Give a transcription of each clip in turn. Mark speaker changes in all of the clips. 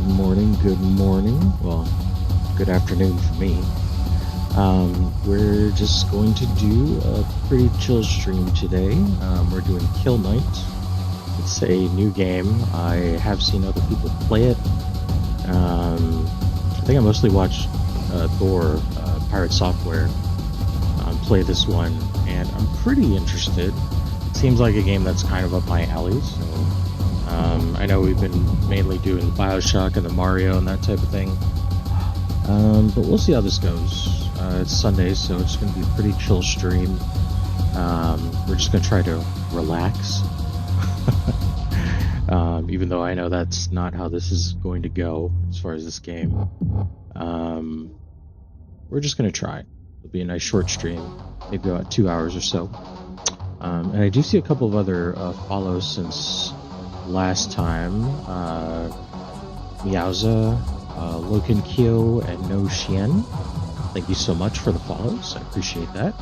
Speaker 1: Good morning, good morning. Well, good afternoon for me. We're just going to do a pretty chill stream today. We're doing Kill Knight. It's a new game. I have seen other people play it. I think I mostly watched Thor, Pirate Software, play this one, and I'm pretty interested. It seems like a game that's kind of up my alley, so I know we've been mainly doing BioShock and the Mario and that type of thing, but we'll see how this goes. It's Sunday, so it's going to be a pretty chill stream. We're just going to try to relax, even though I know that's not how this is going to go as far as this game. We're just going to try. It'll be a nice short stream, maybe about 2 hours or so. And I do see a couple of other follows since last time. Miaoza, Loken Kyo, and No Xian. Thank you so much for the follows. I appreciate that.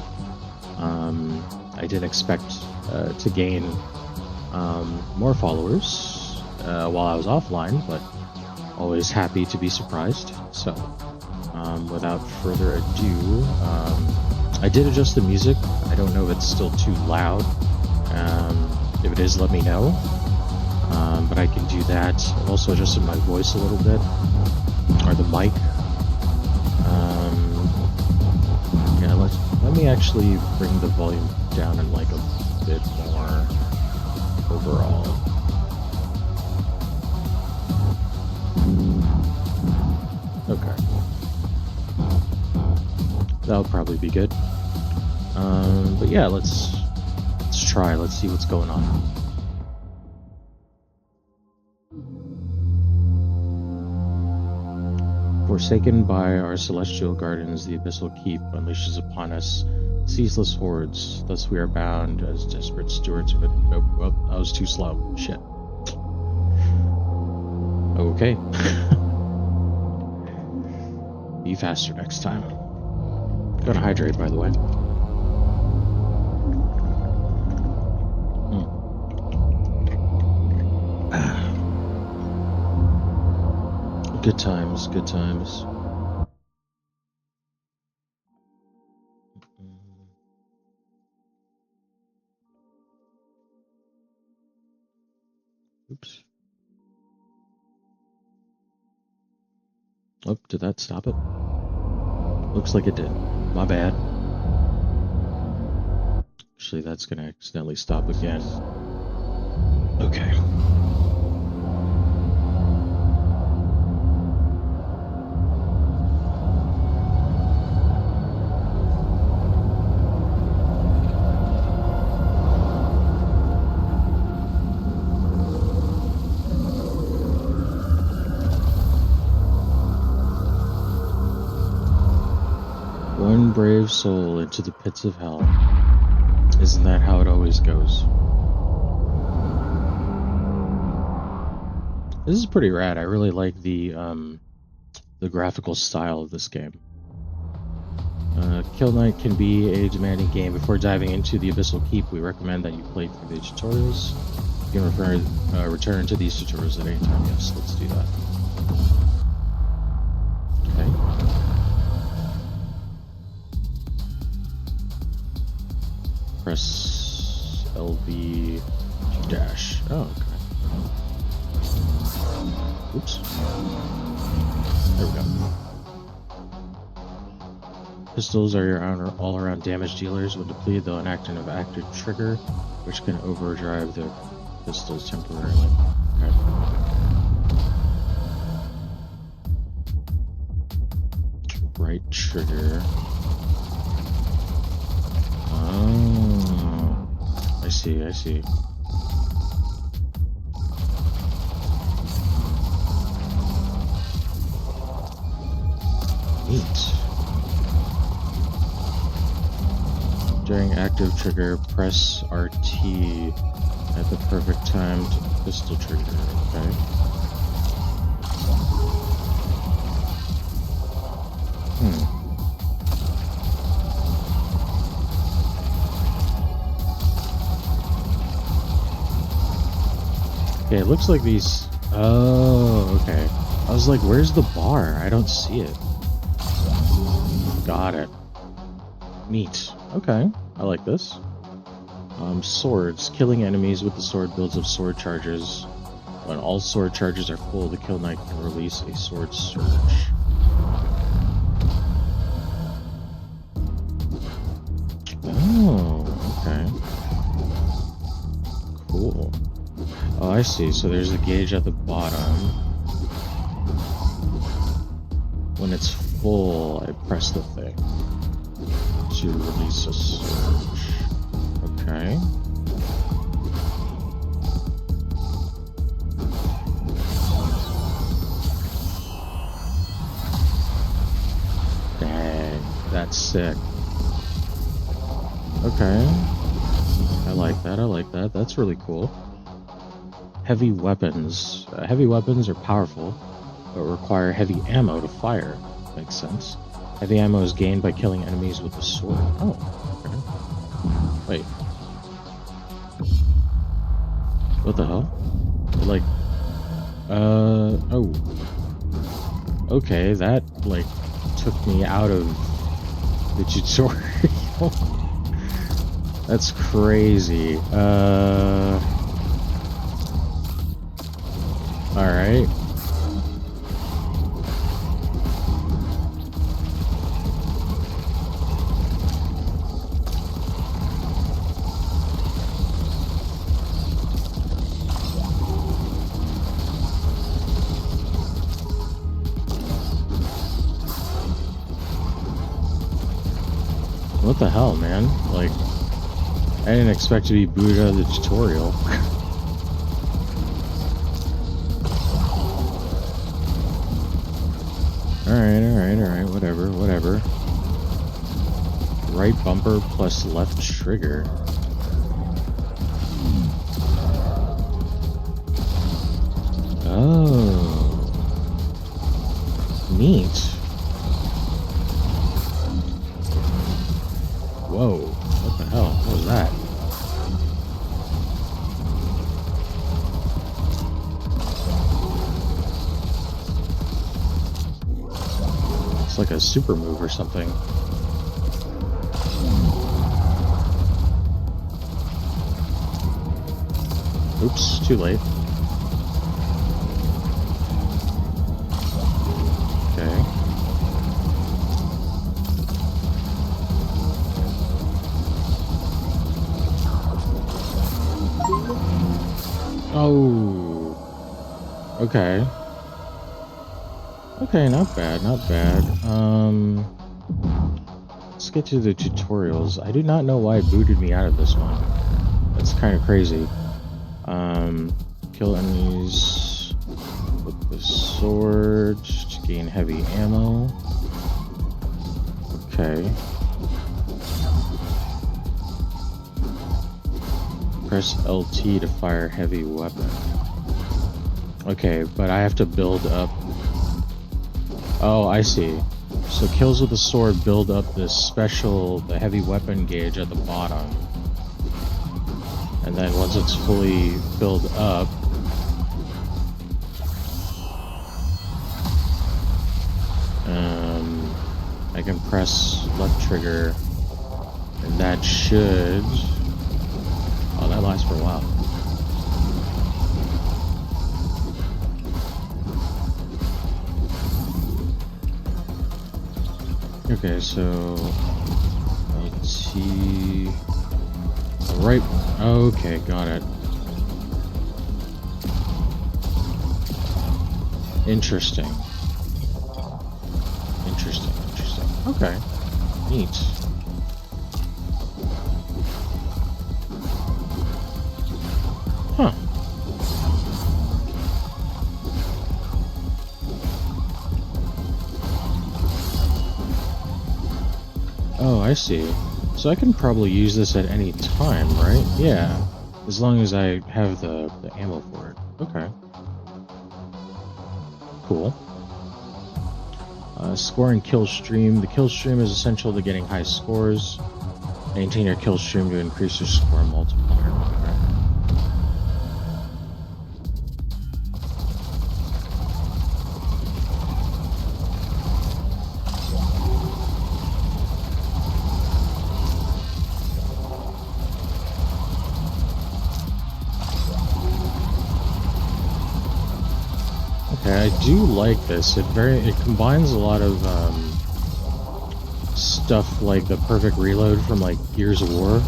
Speaker 1: I didn't expect to gain more followers while I was offline, but always happy to be surprised. So, without further ado, I did adjust the music. I don't know if it's still too loud. If it is, let me know. But I can do that. I've also adjusted my voice a little bit, or the mic. Yeah, let me actually bring the volume down in like a bit more overall. Okay. That'll probably be good. But yeah, let's try. Let's see what's going on. Forsaken by our celestial gardens, the abyssal keep unleashes upon us ceaseless hordes. Thus we are bound as desperate stewards of it. Oh, well, I was too slow. Shit. Okay. Be faster next time. Gotta hydrate, by the way. Good times, good times. Oops. Oh, did that stop it? Looks like it did. My bad. Actually, that's gonna accidentally stop again. Okay. One brave soul into the pits of hell. Isn't that how it always goes? This is pretty rad. I really like the graphical style of this game. Kill Knight can be a demanding game. Before diving into the Abyssal Keep, we recommend that you play through the tutorials. You can return to these tutorials at any time. Yes, let's do that. Okay. Press LB to dash. Oh, okay. Oops. There we go. Pistols are your all-around damage dealers. When depleted, they'll enact an active trigger, which can overdrive the pistols temporarily. Okay. Right trigger. Oh, I see, I see. Neat. During active trigger, press RT at the perfect time to pistol trigger, okay? Okay, it looks like these... Oh, okay. I was like, where's the bar? I don't see it. Got it. Neat. Okay, I like this. Swords. Killing enemies with the sword builds up sword charges. When all sword charges are full, the Kill Knight can release a sword surge. Oh, okay. Cool. Oh, I see. So there's a gauge at the bottom. When it's full, I press the thing to release a surge. Okay. Dang, that's sick. Okay. I like that, I like that. That's really cool. Heavy weapons. Heavy weapons are powerful, but require heavy ammo to fire. Makes sense. Heavy ammo is gained by killing enemies with the sword. Oh, okay. Wait. What the hell? Like, oh. Okay, that, like, took me out of the tutorial. That's crazy. Alright. What the hell, man? Like, I didn't expect to be booted out of the tutorial. Alright, whatever. Right bumper plus left trigger. Oh. Neat. Whoa, what the hell? What was that? It's like a super move or something. Oops, too late. Okay. Oh. Okay. Okay, not bad, not bad. Let's get to the tutorials. I do not know why it booted me out of this one. That's kind of crazy. Kill enemies with the sword to gain heavy ammo. Okay. Press LT to fire heavy weapon. Okay, but I have to build up. Oh, I see. So kills with the sword build up this special, the heavy weapon gauge at the bottom. And then once it's fully filled up, I can press left trigger, and that should... Oh, that lasts for a while. Okay, so LT, right? Okay, got it. Interesting. Okay, neat. Huh. Oh, I see. So I can probably use this at any time, right? Yeah. As long as I have the ammo for it. Okay. Cool. Score and kill stream. The kill stream is essential to getting high scores. Maintain your kill stream to increase your score multiplier. Okay. Okay, I do like this. It combines a lot of stuff like the perfect reload from like Gears of War.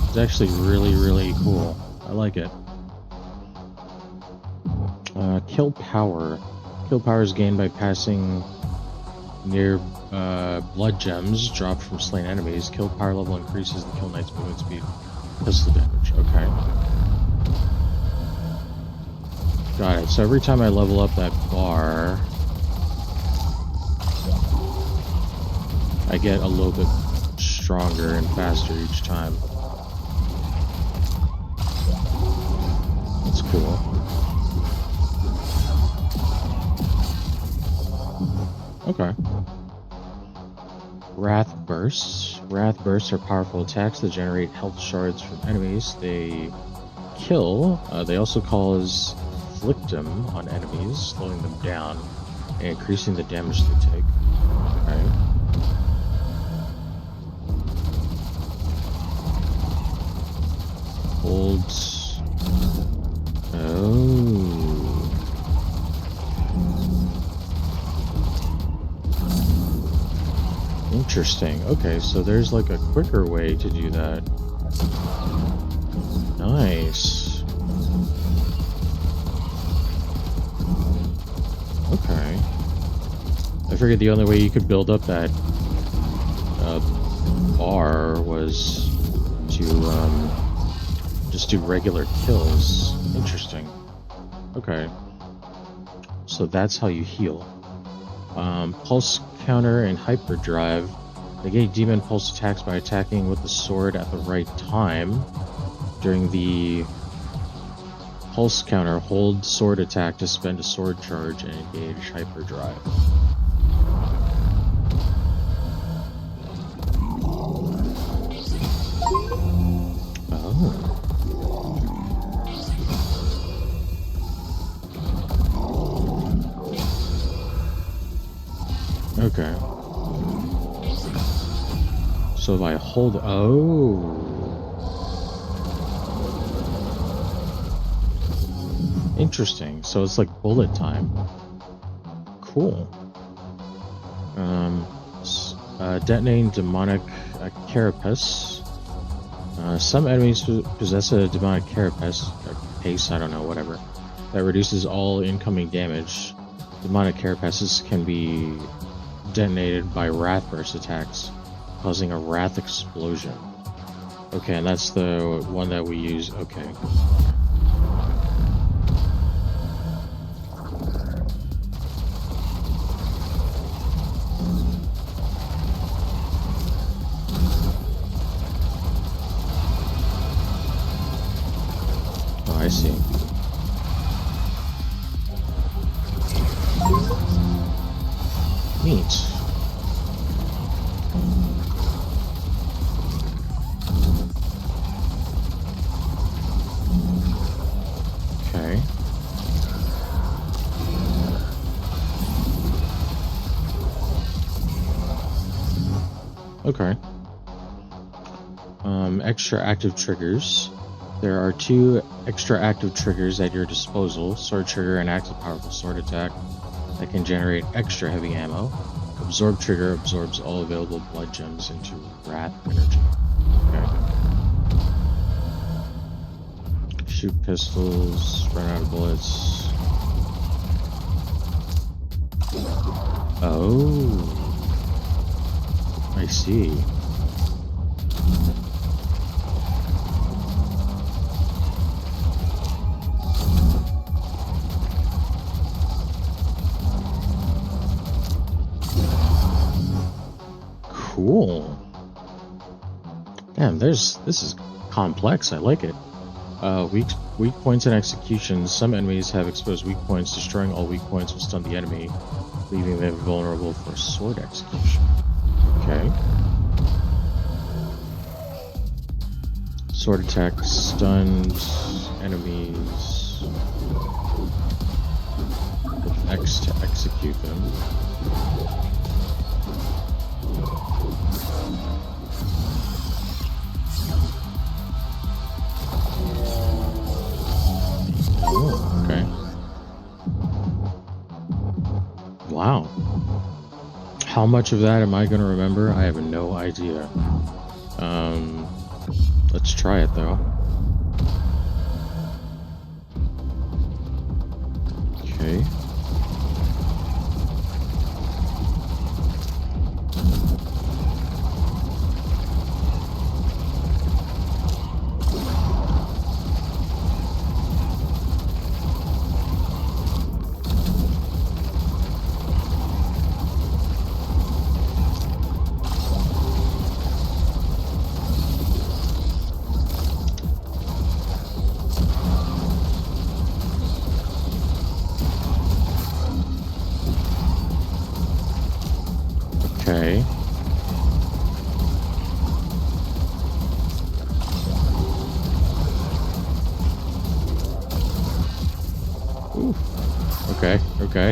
Speaker 1: It's actually really, really cool. I like it. Kill power. Kill power is gained by passing near blood gems dropped from slain enemies. Kill power level increases the kill knight's movement speed. Pistol damage. Okay. Got it. So every time I level up that bar, I get a little bit stronger and faster each time. That's cool. Okay. Wrath bursts. Wrath bursts are powerful attacks that generate health shards from enemies. They kill. They also cause Afflictum on enemies, slowing them down and increasing the damage they take. Okay. Holds. Oh. Interesting. Okay, so there's like a quicker way to do that. Nice. Okay. I figured the only way you could build up that bar was to just do regular kills. Interesting. Okay. So that's how you heal. Pulse counter and hyperdrive negate demon pulse attacks by attacking with the sword at the right time. During the pulse counter, hold sword attack to spend a sword charge and engage hyperdrive. Oh. Okay. So if I hold... Oh. Interesting. So it's like bullet time. Cool. Detonating demonic carapace. Some enemies possess a demonic carapace, pace, I don't know, whatever, that reduces all incoming damage. Demonic carapaces can be detonated by wrath burst attacks, causing a wrath explosion. Okay, and that's the one that we use. Okay. Oh, I see. Neat. Okay. Okay. Extra active triggers. There are 2 extra active triggers at your disposal. Sword trigger, an active powerful sword attack that can generate extra heavy ammo. Absorb trigger absorbs all available blood gems into wrath energy. Okay. Shoot pistols, run out of bullets. Oh. I see. Cool. Damn, this is complex. I like it. Weak points and executions. Some enemies have exposed weak points. Destroying all weak points will stun the enemy, leaving them vulnerable for sword execution. Okay. Sword attack stuns enemies with X to execute them. Oh, okay. how much of that am I gonna remember? I have no idea. Let's try it though. Okay. Okay. Ooh. Okay, okay.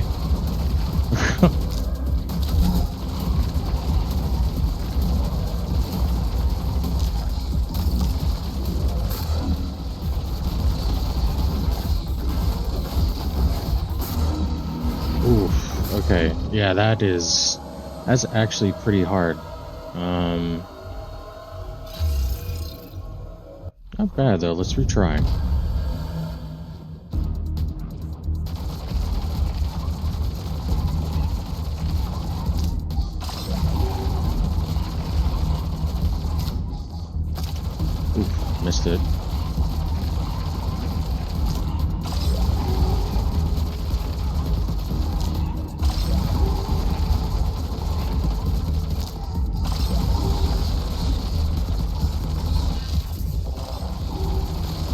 Speaker 1: Oof. Okay. Yeah, that's actually pretty hard. Not bad though. Let's retry. Oof, missed it.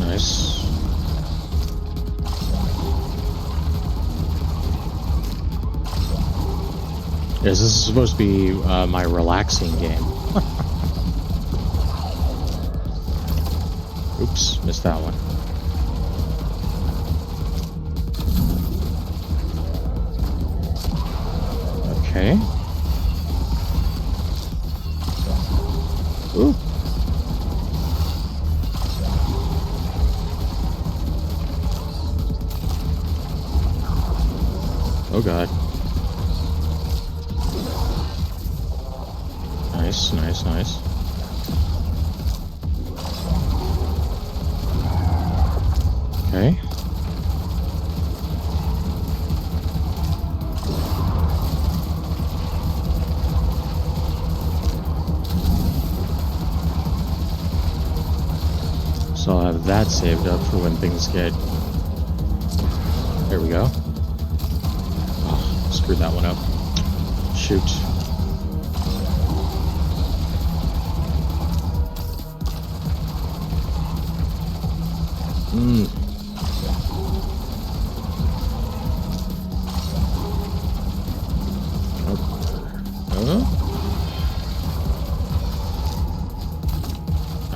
Speaker 1: Nice. Yes, this is supposed to be my relaxing game. Oops, missed that one. Okay. Ooh. Oh god. Nice, nice, nice. Okay. So I'll have that saved up for when things get... There we go. Oh, screwed that one up. Shoot.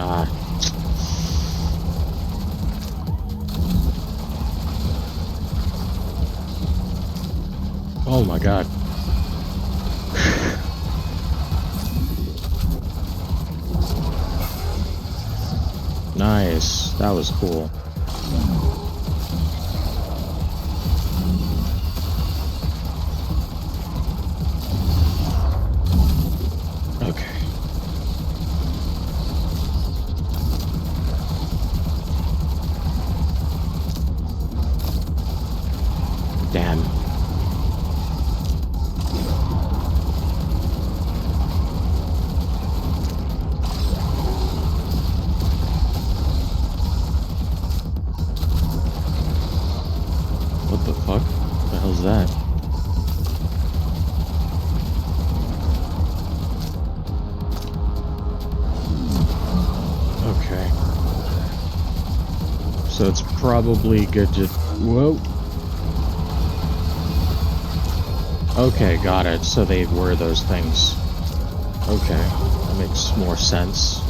Speaker 1: Ah. Oh my god. Nice. That was cool. Okay. Damn. What the fuck? What the hell's that? Okay. So it's probably good to... Whoa. Okay, got it. So they were those things. Okay, that makes more sense.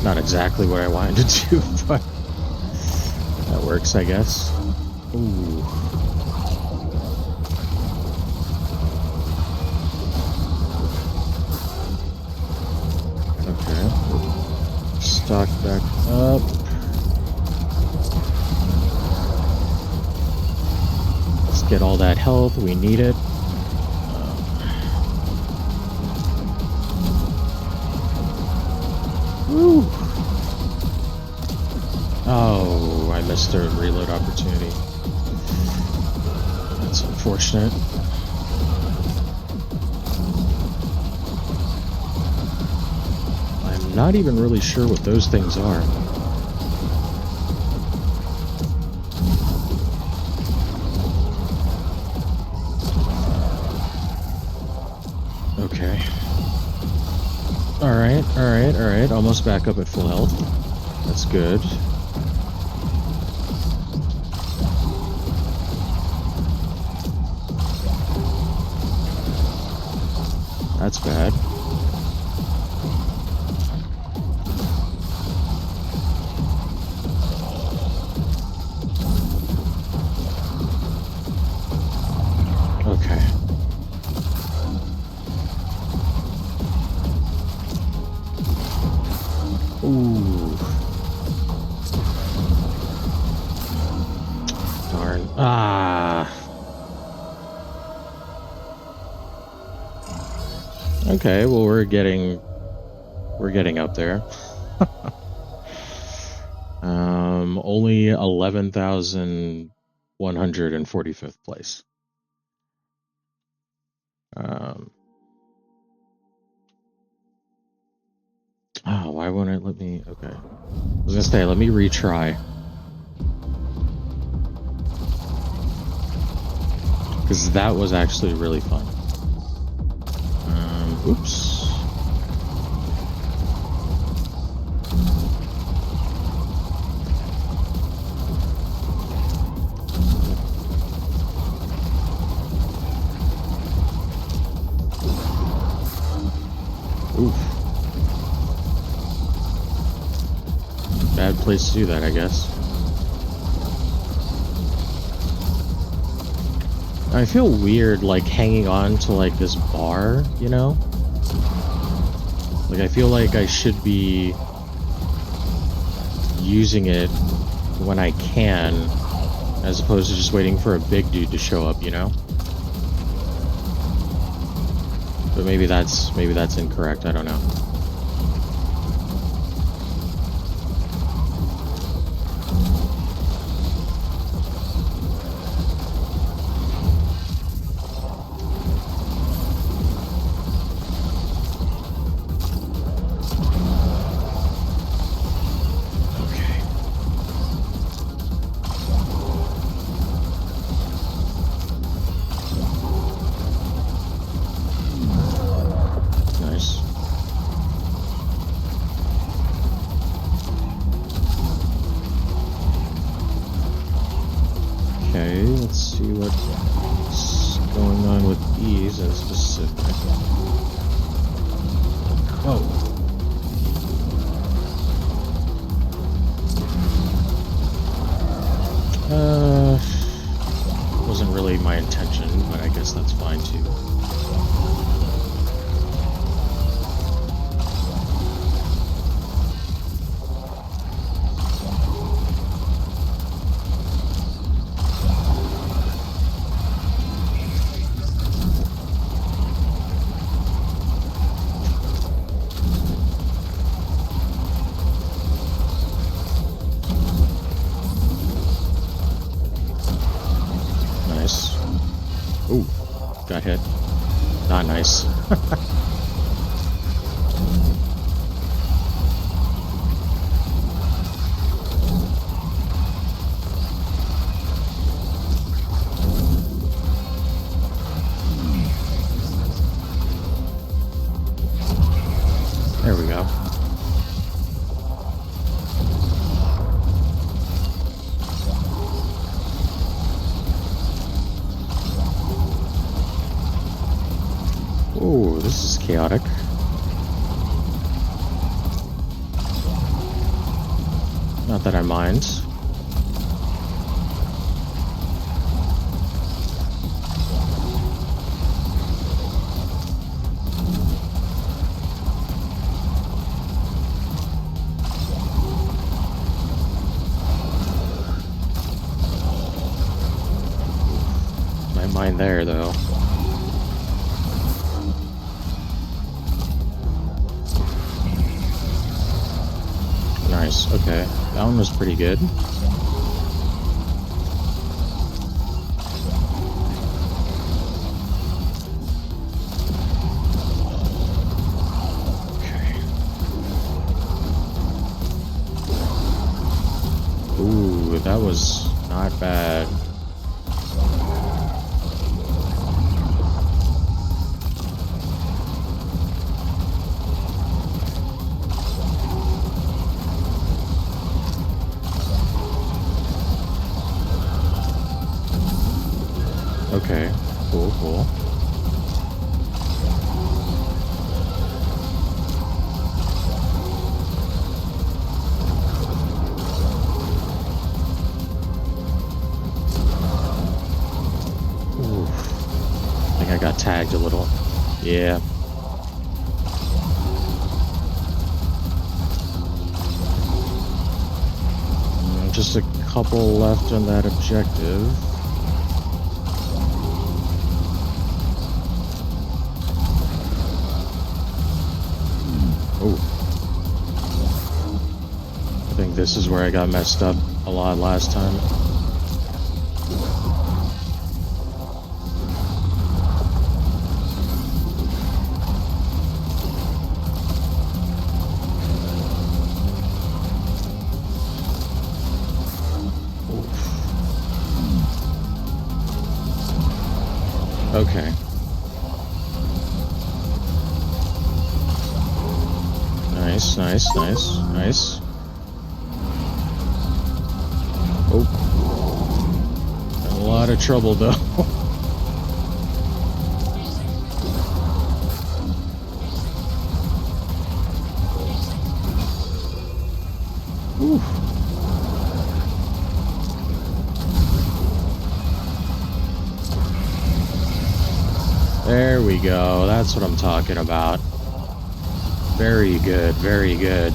Speaker 1: Not exactly what I wanted to do, but that works, I guess. Ooh. Okay. Stock back up. get all that health. We need it. Woo! Oh, I missed a reload opportunity. That's unfortunate. I'm not even really sure what those things are. Okay. Alright. Almost back up at full health. That's good. That's bad. Okay. Ooh. Darn. Ah. Okay, well we're getting up there. Only 11,145th place. Oh, why won't it let me? Okay. I was gonna say, let me retry. Because that was actually really fun. Oops. Oof. Bad place to do that, I guess. I feel weird, like, hanging on to, like, this bar, you know? Like, I feel like I should be using it when I can, as opposed to just waiting for a big dude to show up, you know? But maybe that's incorrect, I don't know. Okay, let's see what's going on with these in specific. Whoa. Wasn't really my intention, but I guess that's fine too. Ooh, got hit. Not nice. There we go. Oh, this is chaotic. Not that I mind. fine there, though. Nice, okay. That one was pretty good. Okay. Ooh, that was not bad. Okay, cool, cool. Oof. I think I got tagged a little. Yeah. Just a couple left on that objective. Oh. I think this is where I got messed up a lot last time. Okay. Nice, nice, nice, nice. Oh. A lot of trouble, though. Ooh. There we go. That's what I'm talking about. Very good, very good.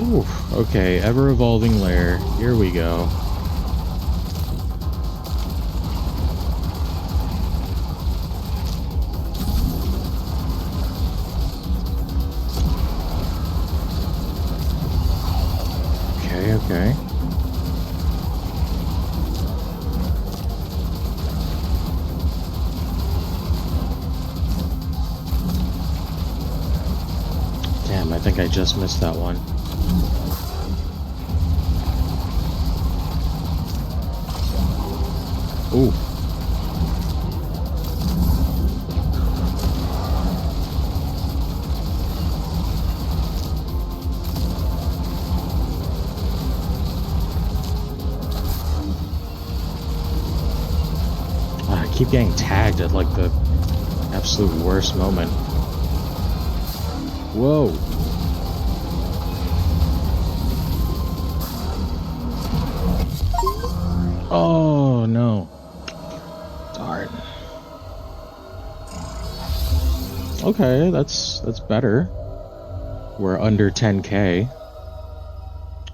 Speaker 1: Ooh, okay, ever-evolving lair. Here we go. Okay. Damn, I think I just missed that one. Ooh. I keep getting tagged at like the absolute worst moment. Whoa. Oh no. Darn. Okay, that's better. We're under 10K.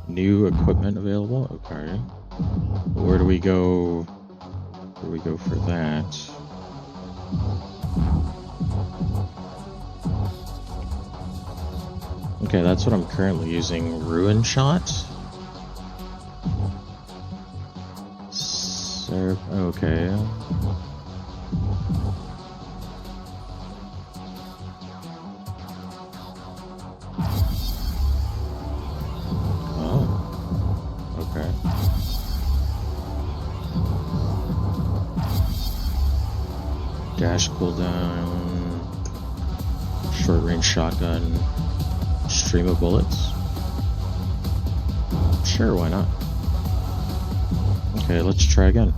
Speaker 1: New equipment available. Okay. Where do we go? Where do we go for that? Okay, that's what I'm currently using. Ruin Shot. Okay. Oh. Okay. Dash cooldown. Short range shotgun. Stream of bullets. Sure, why not? Okay, let's try again.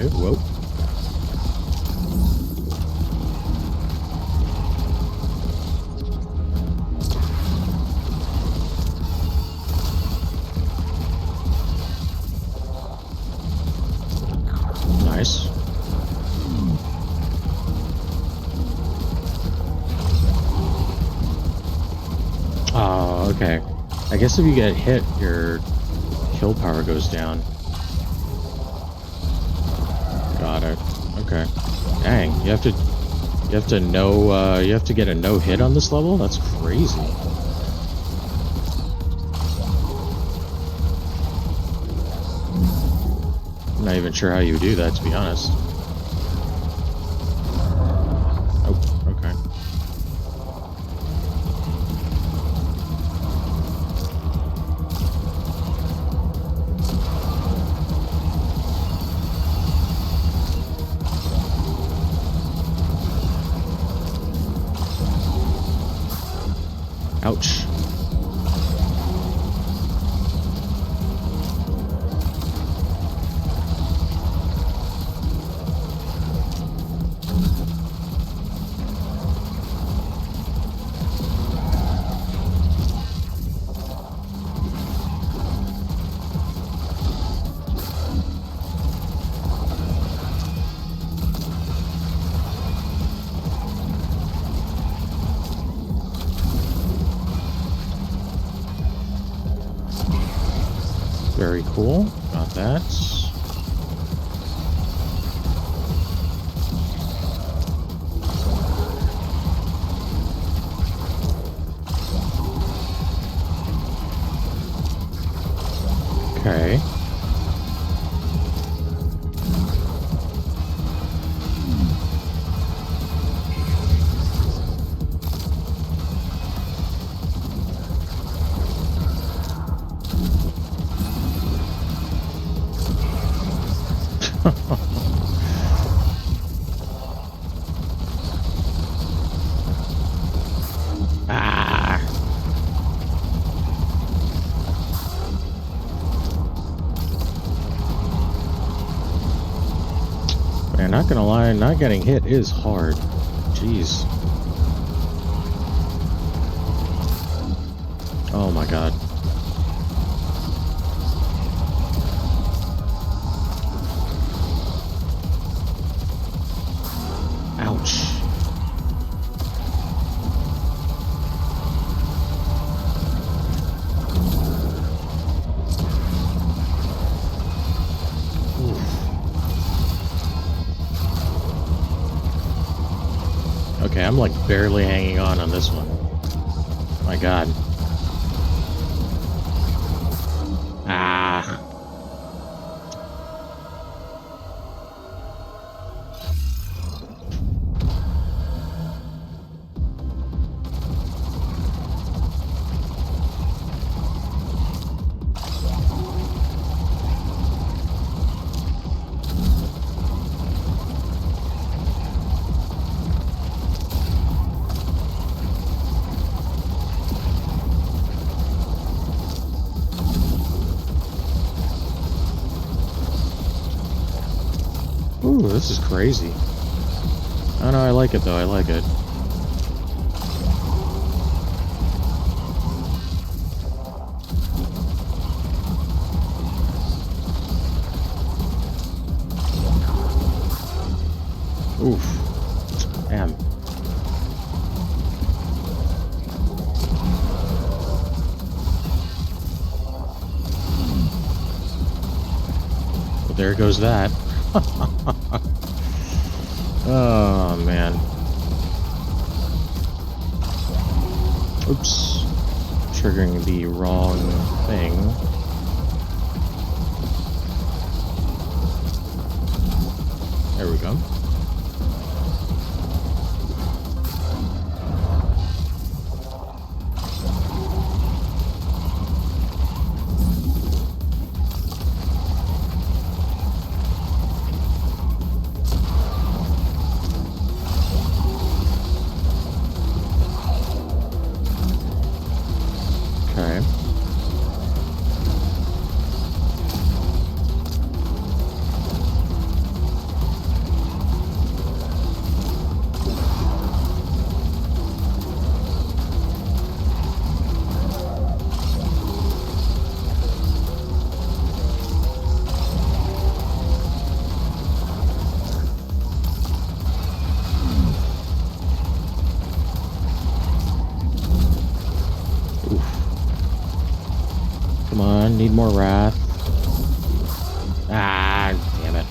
Speaker 1: Okay, whoa. Nice. Oh, okay. I guess if you get hit, your kill power goes down. Got it. Okay. Dang, you have to get a no hit on this level? That's crazy. I'm not even sure how you do that, to be honest. Oh, okay. Ouch. Very cool. Got that. Okay. Ah. Man, not gonna lie, not getting hit is hard. Jeez. Oh my god. Ouch. Okay, I'm like barely hanging on this one. My god. Ah. Ooh, this is crazy. Oh no, I like it though, I like it. Oof. Damn. Well, there goes that. Oh, man. Oops. Triggering the wrong thing. There we go. Okay. more wrath. Ah, damn it.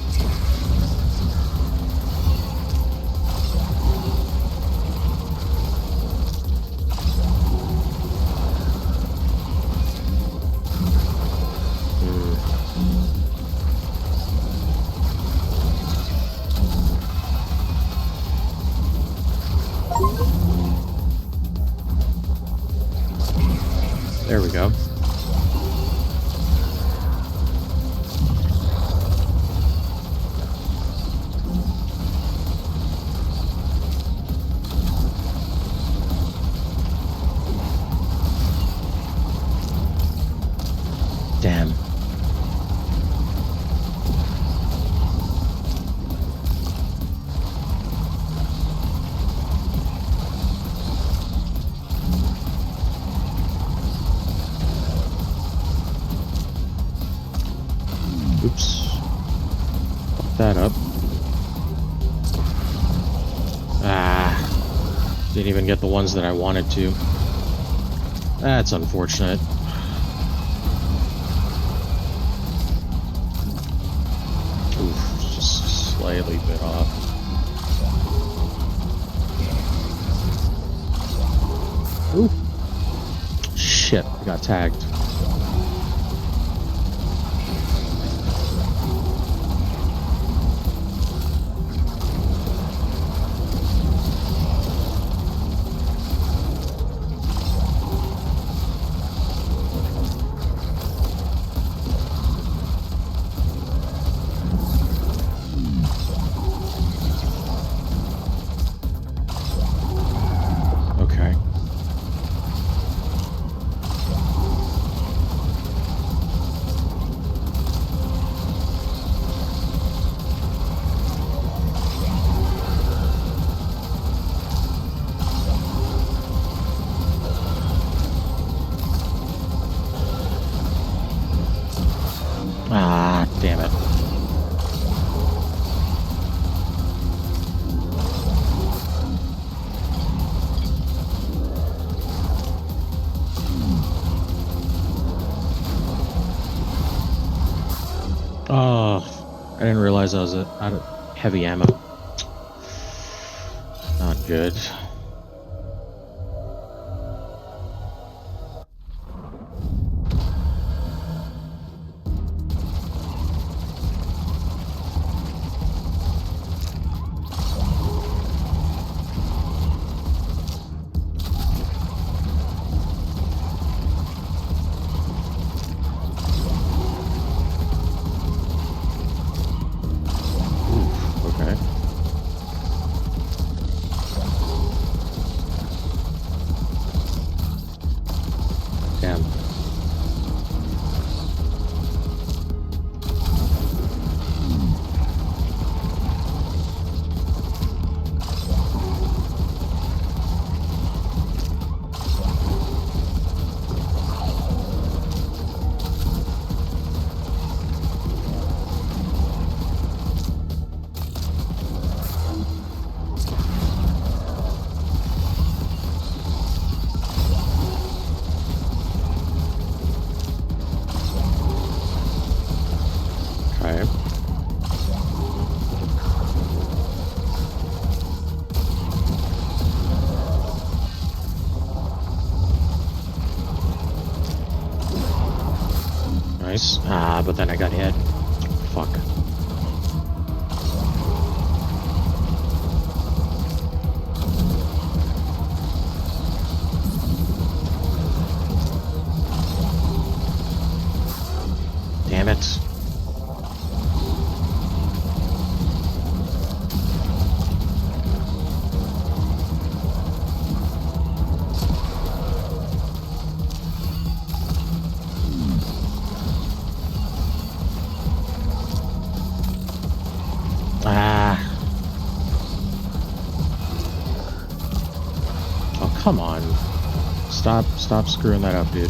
Speaker 1: There we go. Damn. Oops. Fuck that up. Ah. Didn't even get the ones that I wanted to. That's unfortunate. Oof, just slightly bit off. Ooh. Shit, I got tagged. Ah, damn it. Oh, I didn't realize I was out of heavy ammo. Not good. Nice. Ah, but then I got hit. Fuck. Damn it. Come on. Stop screwing that up, dude.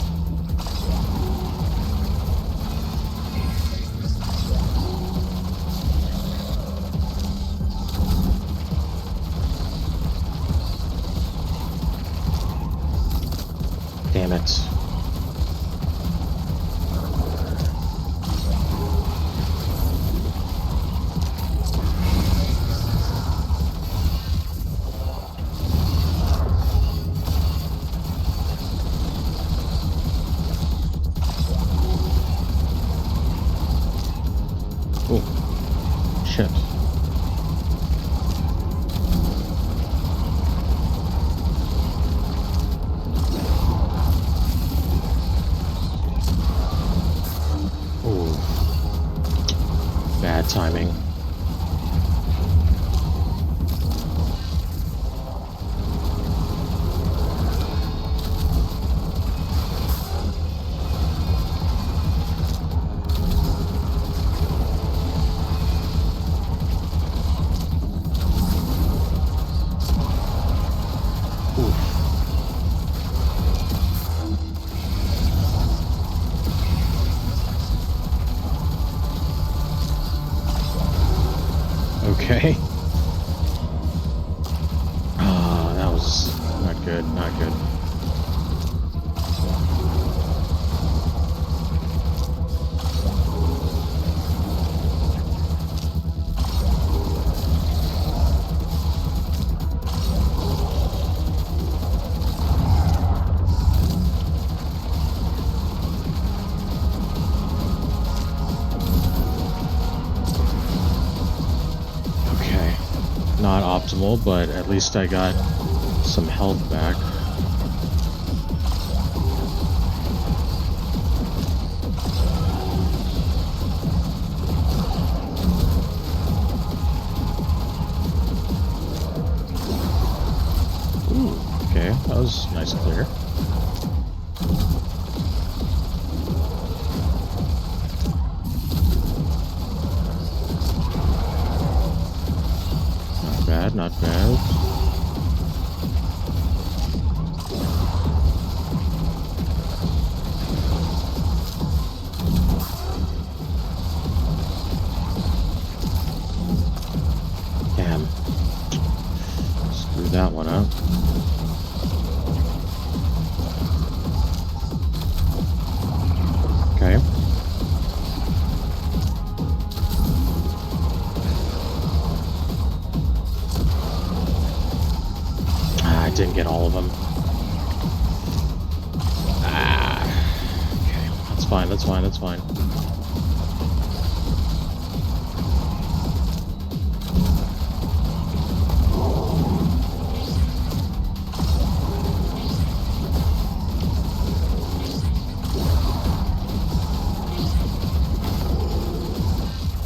Speaker 1: Damn it. that timing. Okay. Ah, that was not good, not good. Not optimal, but at least I got some health back. Ooh, okay, that was nice and clear. Not bad. Damn. Screw that one up. Okay. Didn't get all of them. Okay, that's fine, that's fine, that's fine.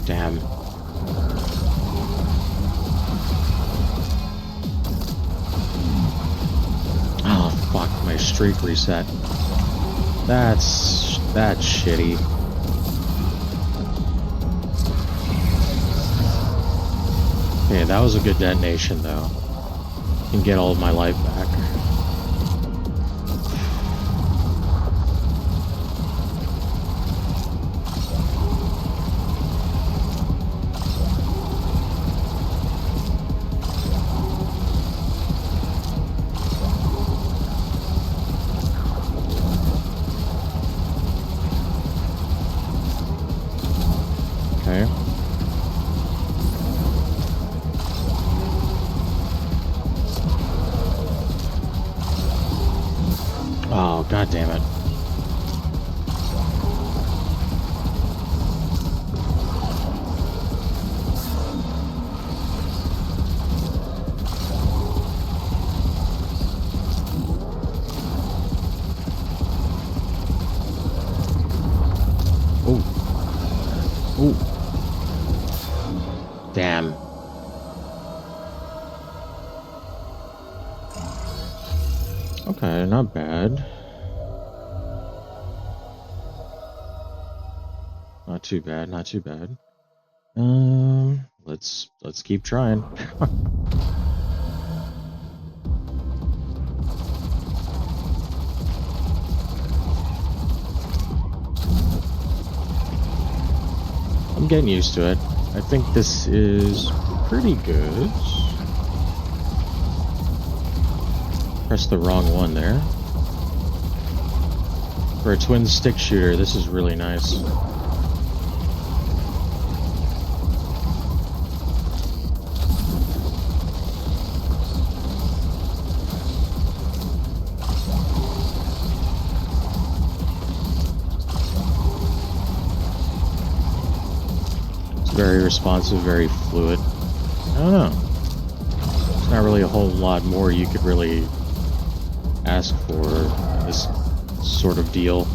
Speaker 1: Damn. My streak reset. That's shitty. Okay, that was a good detonation though. Can get all of my life back. Okay. Oh, god damn it. Oh. Oh. Damn. Okay, not bad. Not too bad, not too bad. Let's keep trying. I'm getting used to it. I think this is pretty good. Pressed the wrong one there. For a twin stick shooter, this is really nice. Very responsive, very fluid. I don't know. There's not really a whole lot more you could really ask for this sort of deal.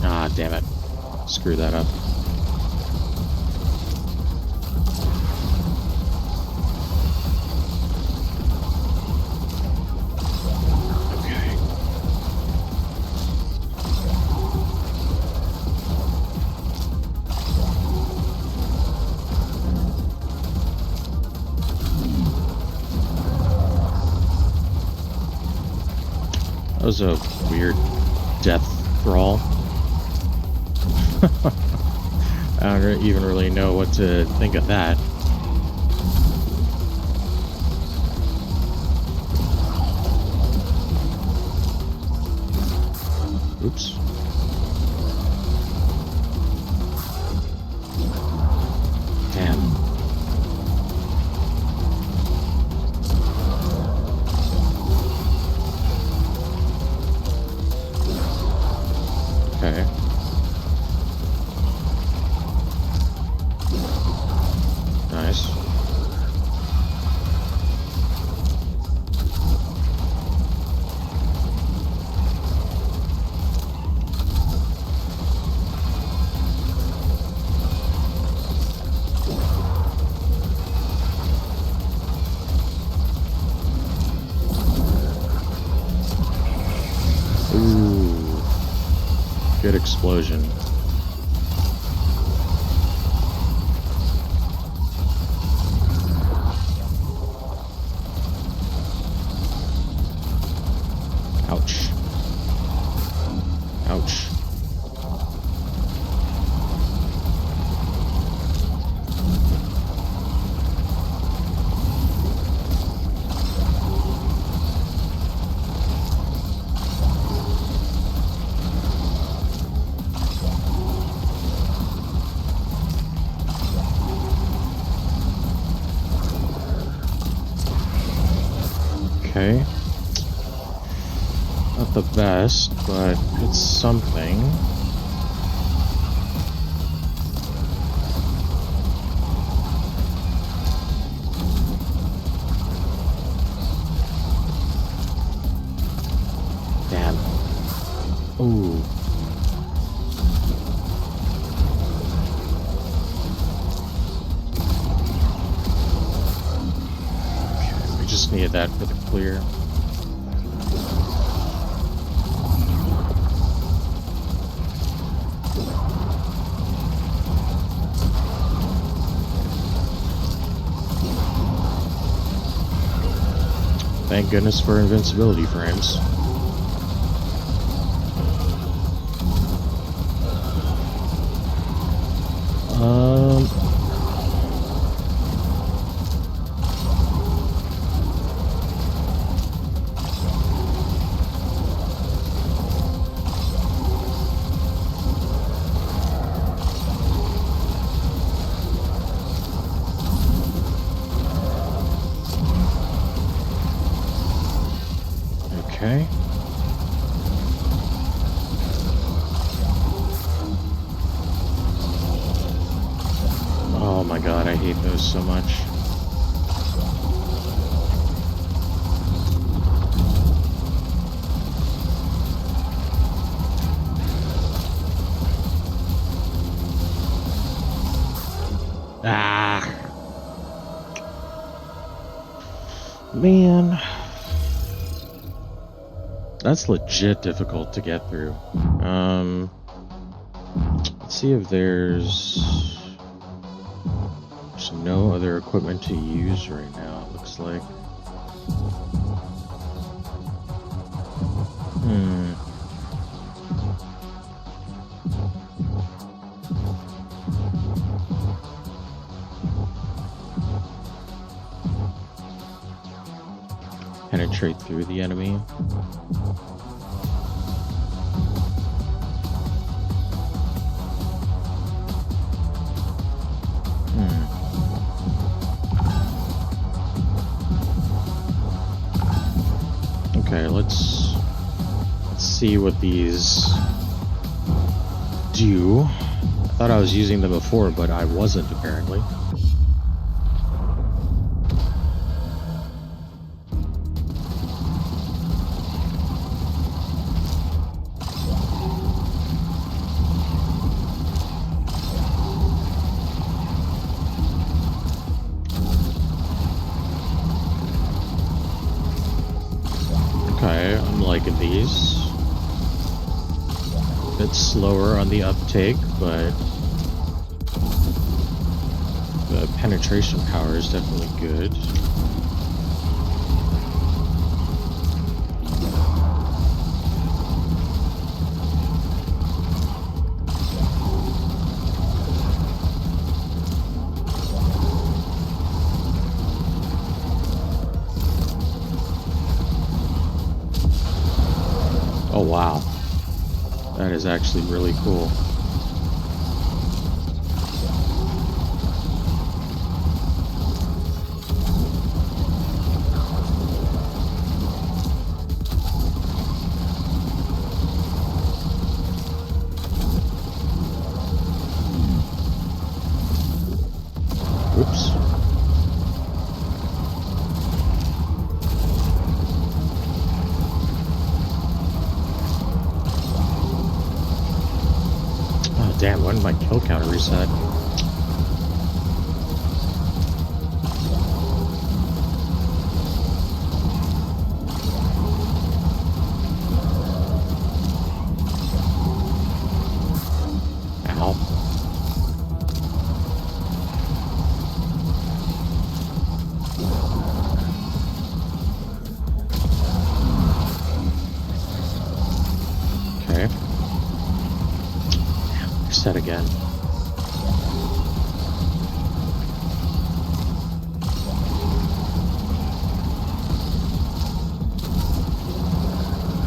Speaker 1: Ah, damn it. Screw that up. Okay. That was a weird death brawl. I don't even really know what to think of that. Oops. Damn. Okay. Nice. Ooh. Good explosion. Ouch. Ouch. Okay. Not the best, but it's something. Damn. Ooh. Okay, we just needed that for the clear. Thank goodness for invincibility frames. Okay. Oh my god, I hate those so much. Ah. Man. That's legit difficult to get through. Let's see if there's no other equipment to use right now, it looks like. Penetrate through the enemy. Okay, let's see what these do. I thought I was using them before, but I wasn't apparently. bit slower on the uptake, but the penetration power is definitely good. Oh wow, that is actually really cool. Oops. Oh damn, when did my kill counter reset? Ow. Okay. Reset again.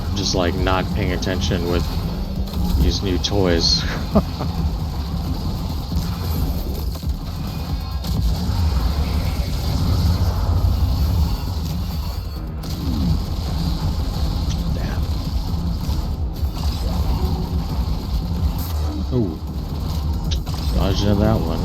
Speaker 1: I'm just like not paying attention with these new toys. Damn. Ooh. Dodged into that one.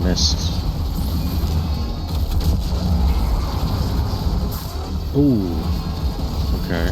Speaker 1: Missed. Ooh. Okay.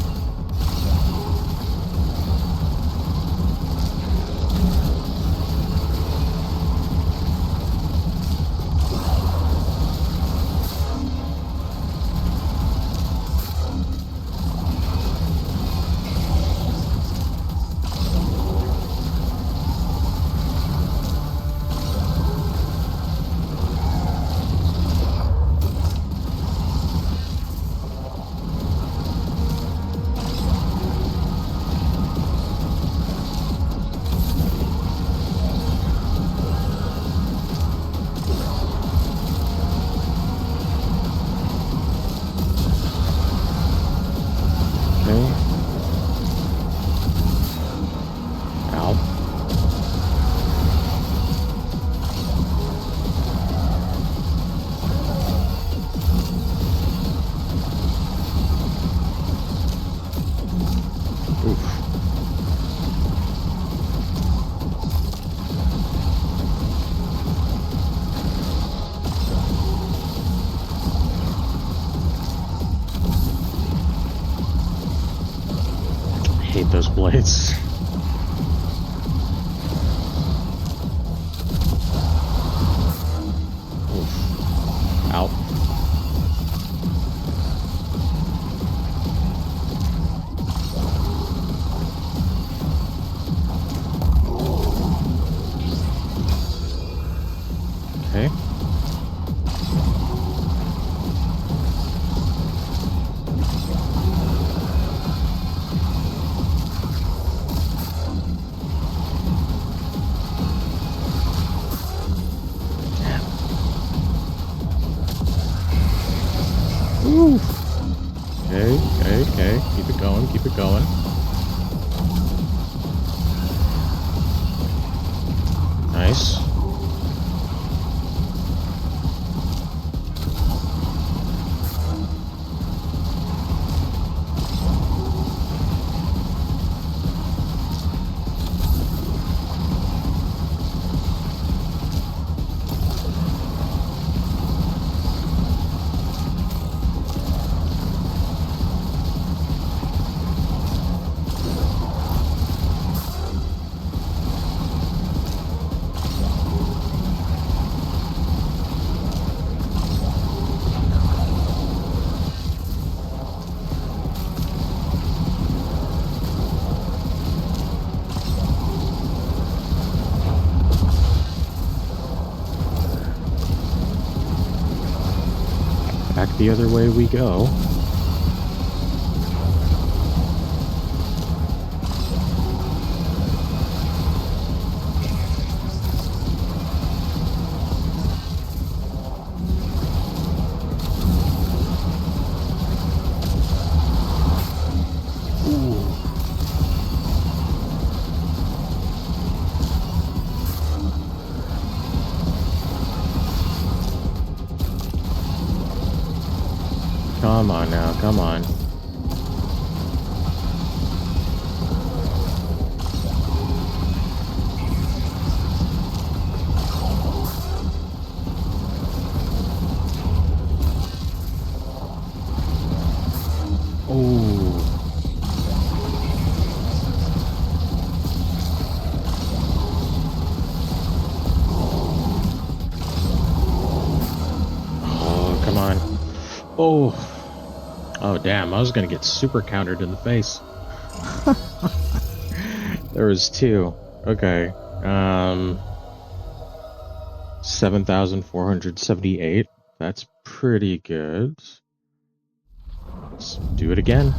Speaker 1: Hate those blades. Oof. Out. Okay. Ooh. Okay. Keep it going, keep it going. Nice. back the other way we go. Come on now, come on. Oh. Oh, come on. Oh. Oh, damn. I was going to get super countered in the face. There was two. Okay. 7,478. That's pretty good. Let's do it again.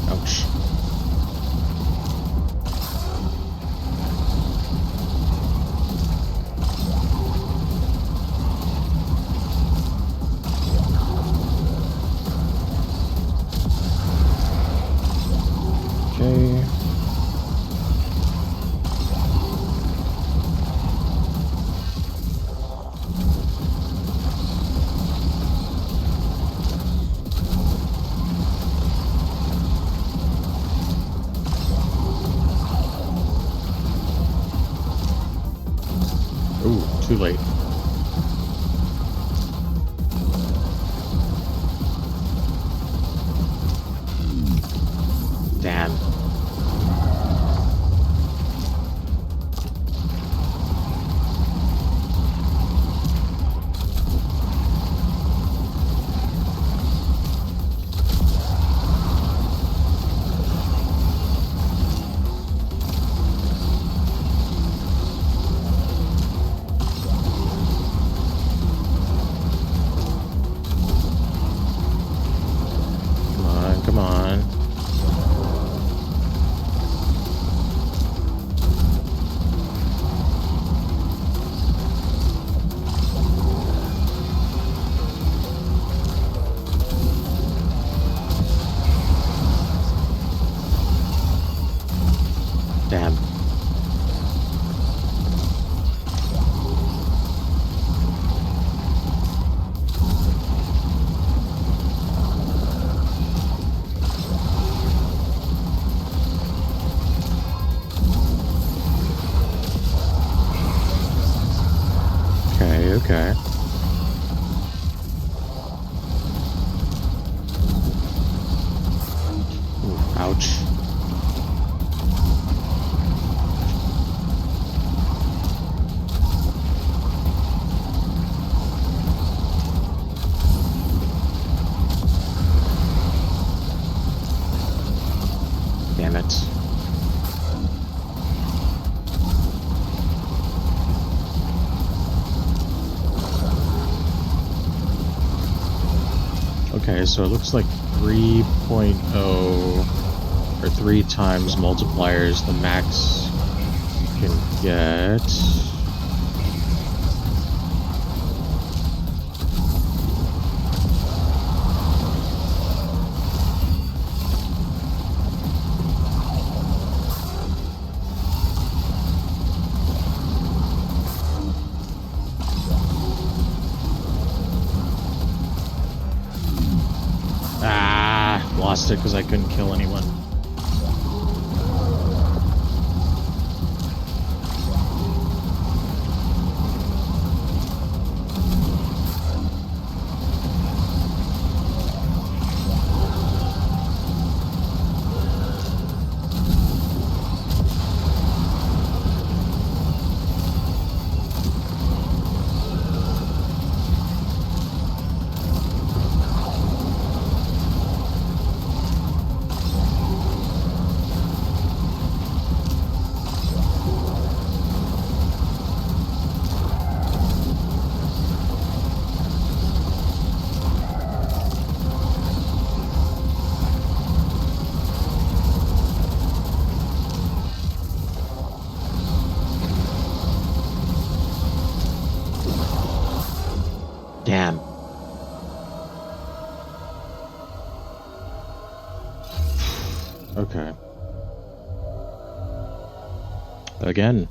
Speaker 1: Ouch. Okay. Ooh, too late. Damn. Come on. Damn. Okay. Ooh, ouch. Damn it. Okay, so it looks like 3.0 or 3 times multiplier is the max you can get. Lost it because I couldn't kill anyone. Okay. Again.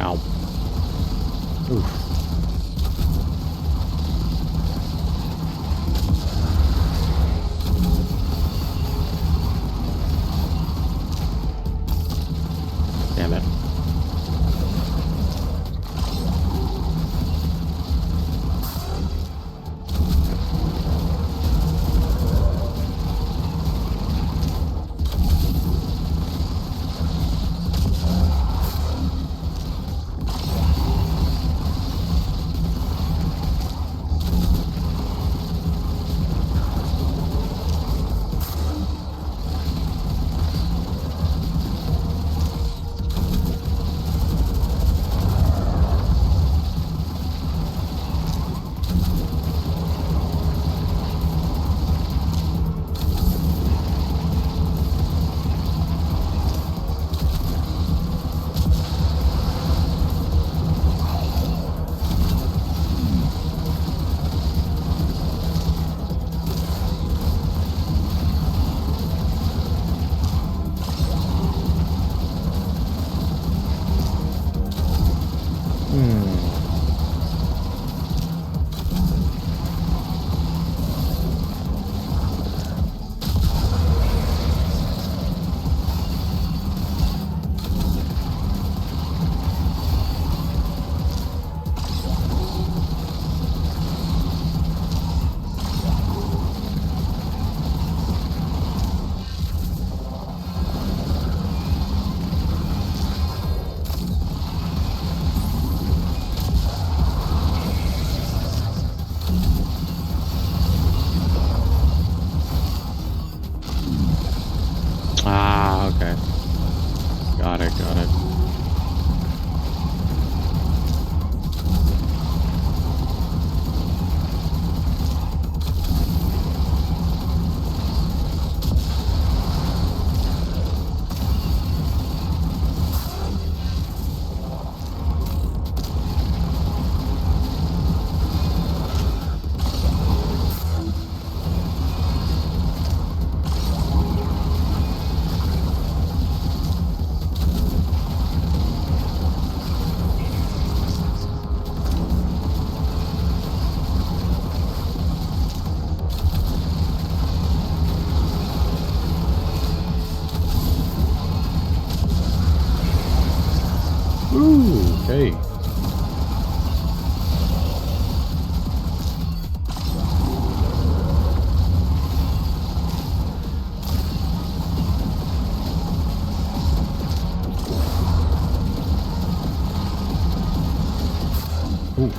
Speaker 1: Ow. Oof. Damn it. Ah, okay. Got it, got it. Ooh, okay. Ooh.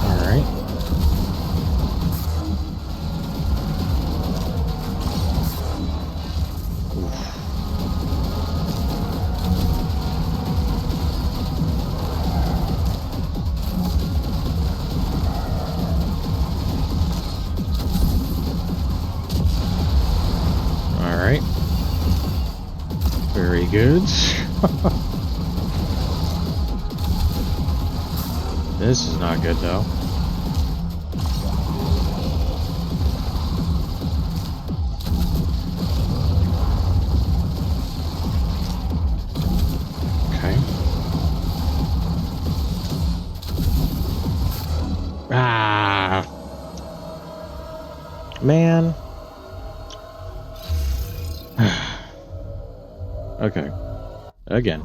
Speaker 1: All right. All right. Very good. This is not good though. Okay. Ah. Man. Okay. Again.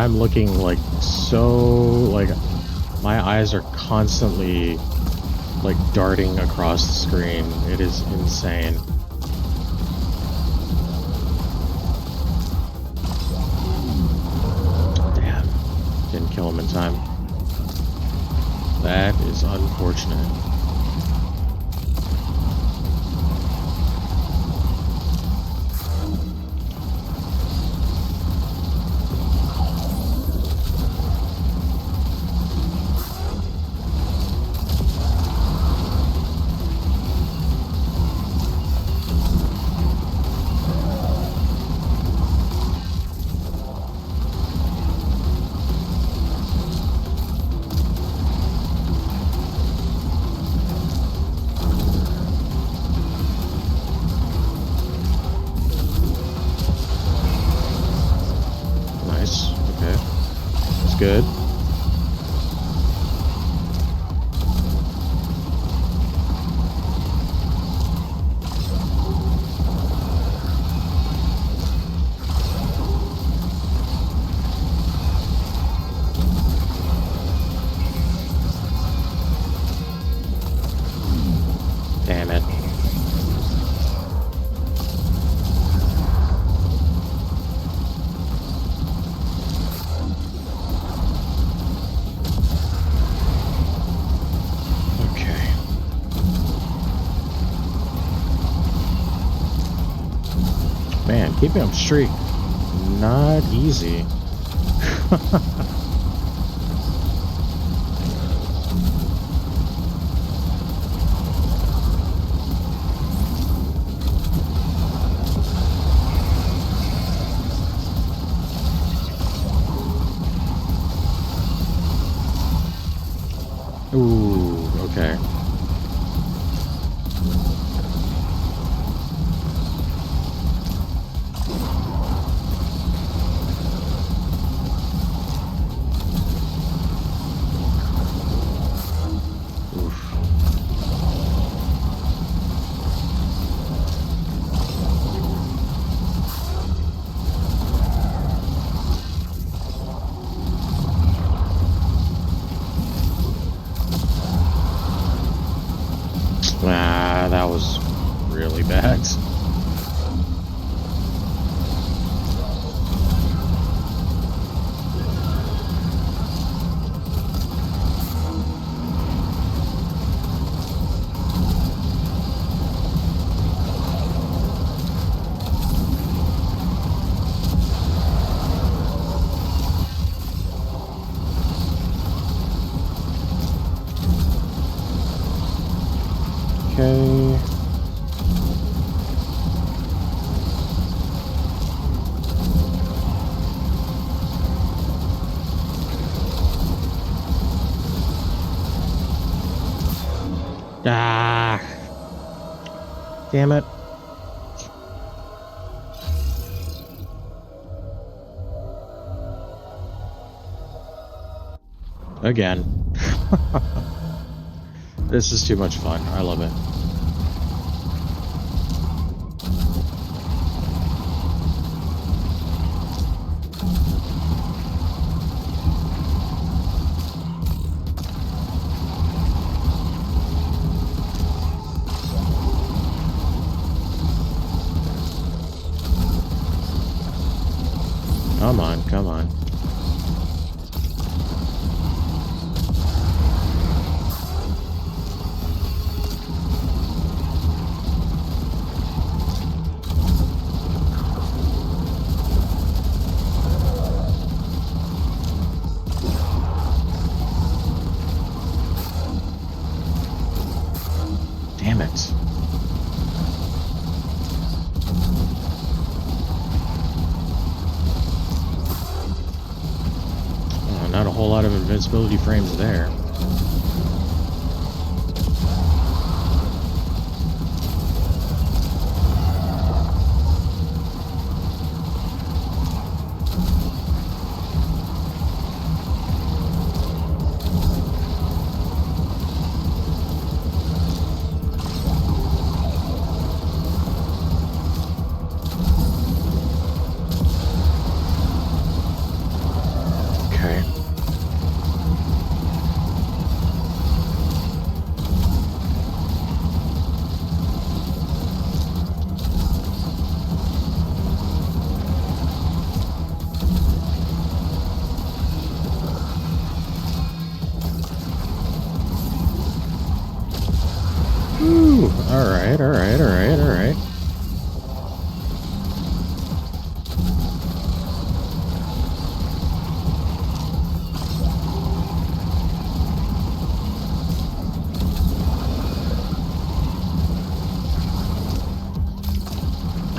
Speaker 1: I'm looking like so like my eyes are constantly like darting across the screen. It is insane. Damn. Didn't kill him in time. That is unfortunate. Good. Damn it. Man, keeping up streak, not easy. Ooh, okay. Ah, that was really bad. Okay. Ah. Damn it. Again. This is too much fun. I love it. Come on, come on. Damn it. Oh, not a whole lot of invincibility frames there. Alright, alright, alright, alright.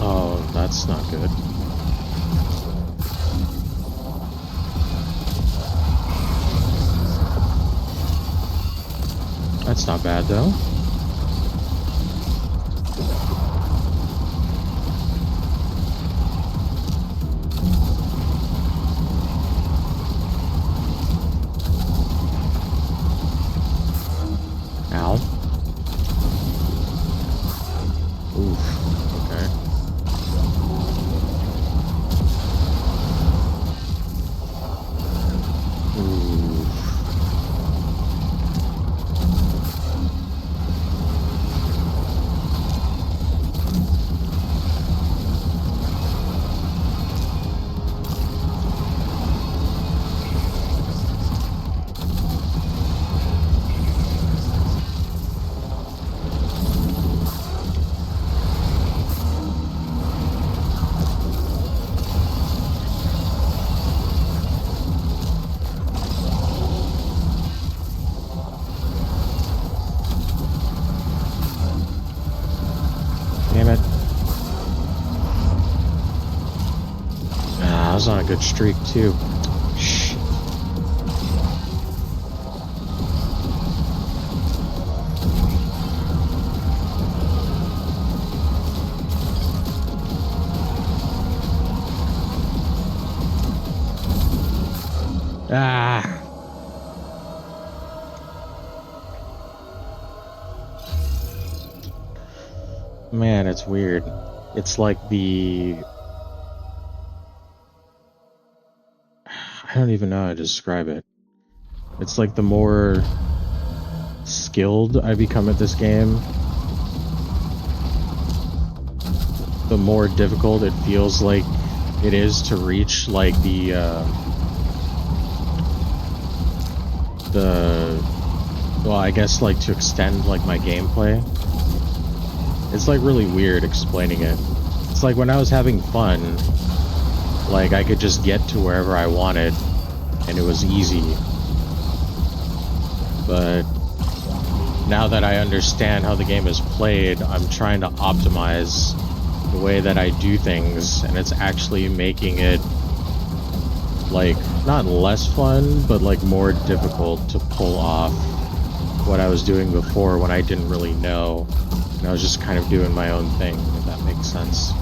Speaker 1: Oh, that's not good. That's not bad, though. Ow. Oof. Okay. Oof. Damn it. Ah, I was on a good streak, too. Shit. Ah. Man, it's weird. It's like I don't even know how to describe it. It's like the more skilled I become at this game, the more difficult it feels like it is to reach like well, I guess like to extend like my gameplay. It's like really weird explaining it. It's like when I was having fun, like I could just get to wherever I wanted and it was easy. But now that I understand how the game is played, I'm trying to optimize the way that I do things, and it's actually making it like not less fun, but like more difficult to pull off what I was doing before when I didn't really know. And I was just kind of doing my own thing, if that makes sense.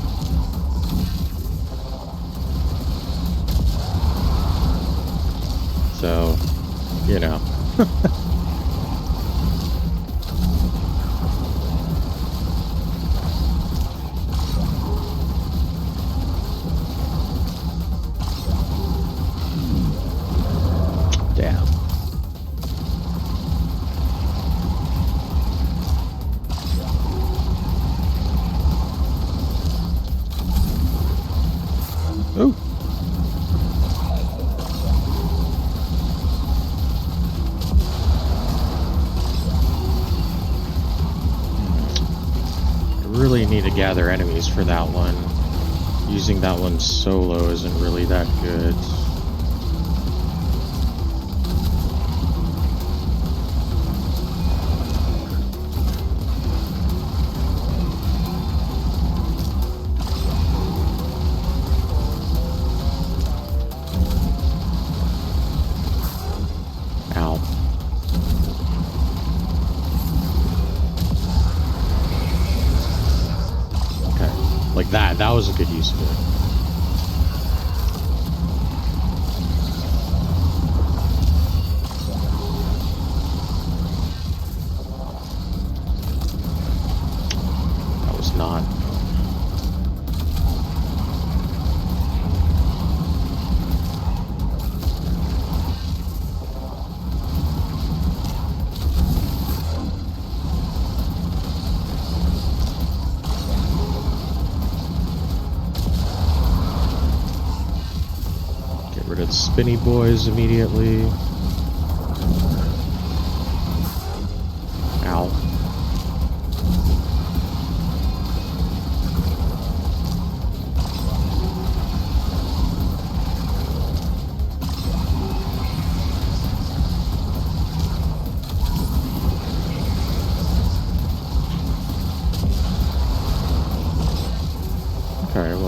Speaker 1: So, you know. Damn. Ooh. I really need to gather enemies for that one. Using that one solo isn't really that good. That was a good use of it. That was not. Spinny boys immediately. Ow.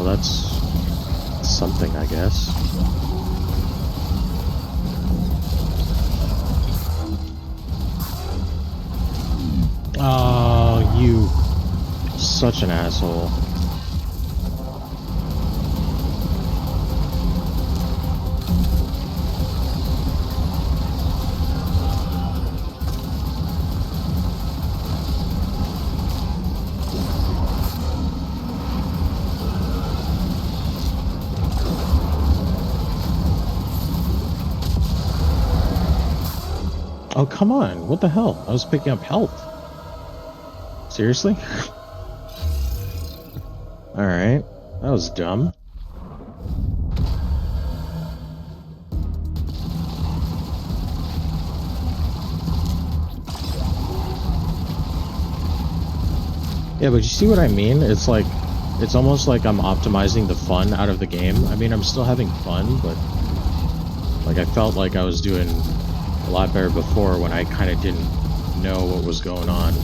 Speaker 1: Well, that's something, I guess. Oh, you... Such an asshole. Oh, come on. What the hell? I was picking up health. Seriously? Alright. That was dumb. Yeah, but you see what I mean? It's like, it's almost like I'm optimizing the fun out of the game. I mean, I'm still having fun, but like I felt like I was doing a lot better before when I kind of didn't know what was going on.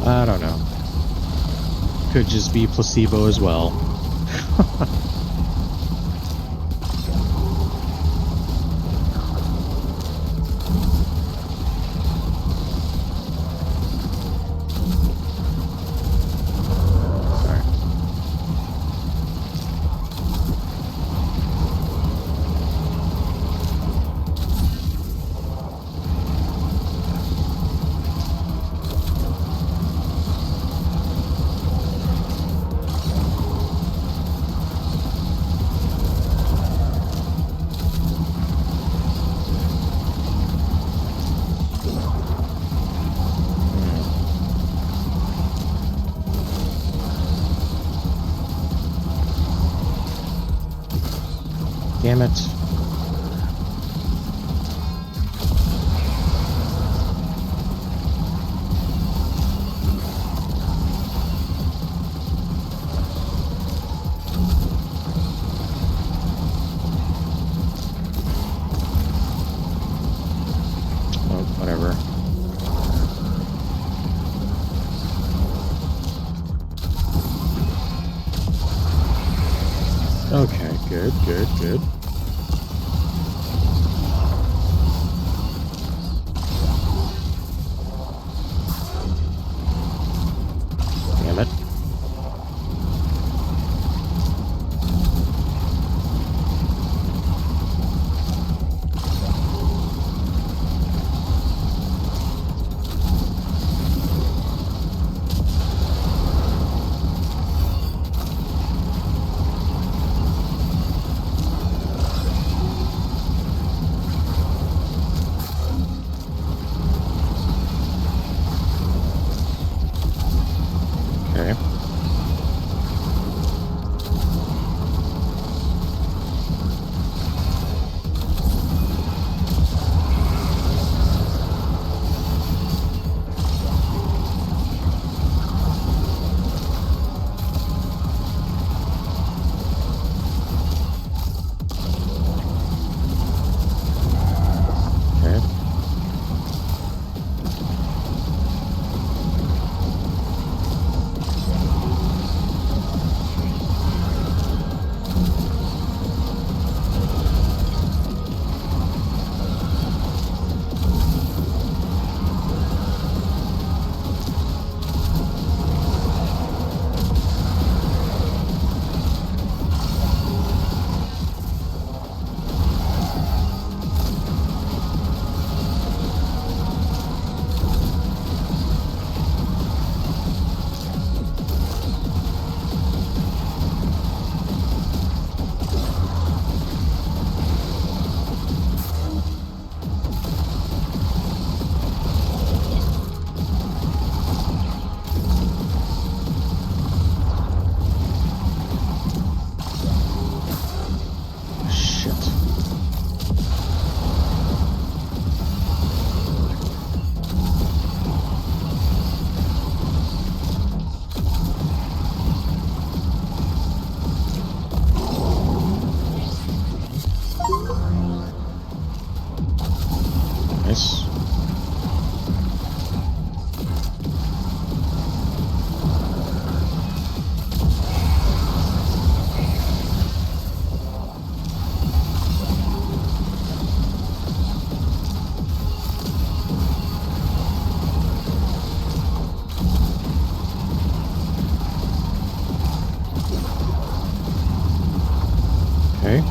Speaker 1: I don't know. Could just be placebo as well. Damn it. Oh, whatever. Okay, good, good, good. Damn it. Okay. Okay. Okay.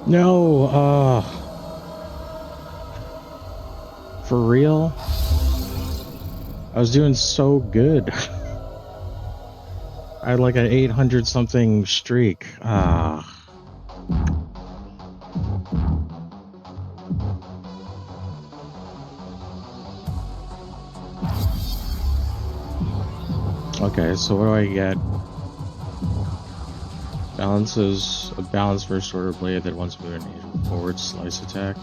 Speaker 1: No, for real? I was doing so good. I had like an 800 something streak. Okay, so what do I get? Balances a balanced first order blade that once moved an forward slice attack.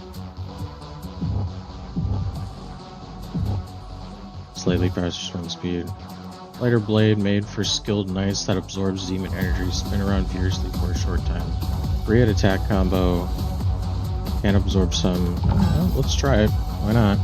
Speaker 1: Slightly faster swing speed. Lighter blade made for skilled knights that absorbs demon energy. Spin around fiercely for a short time. Re-hit attack combo. Can absorb some. Let's try it. Why not?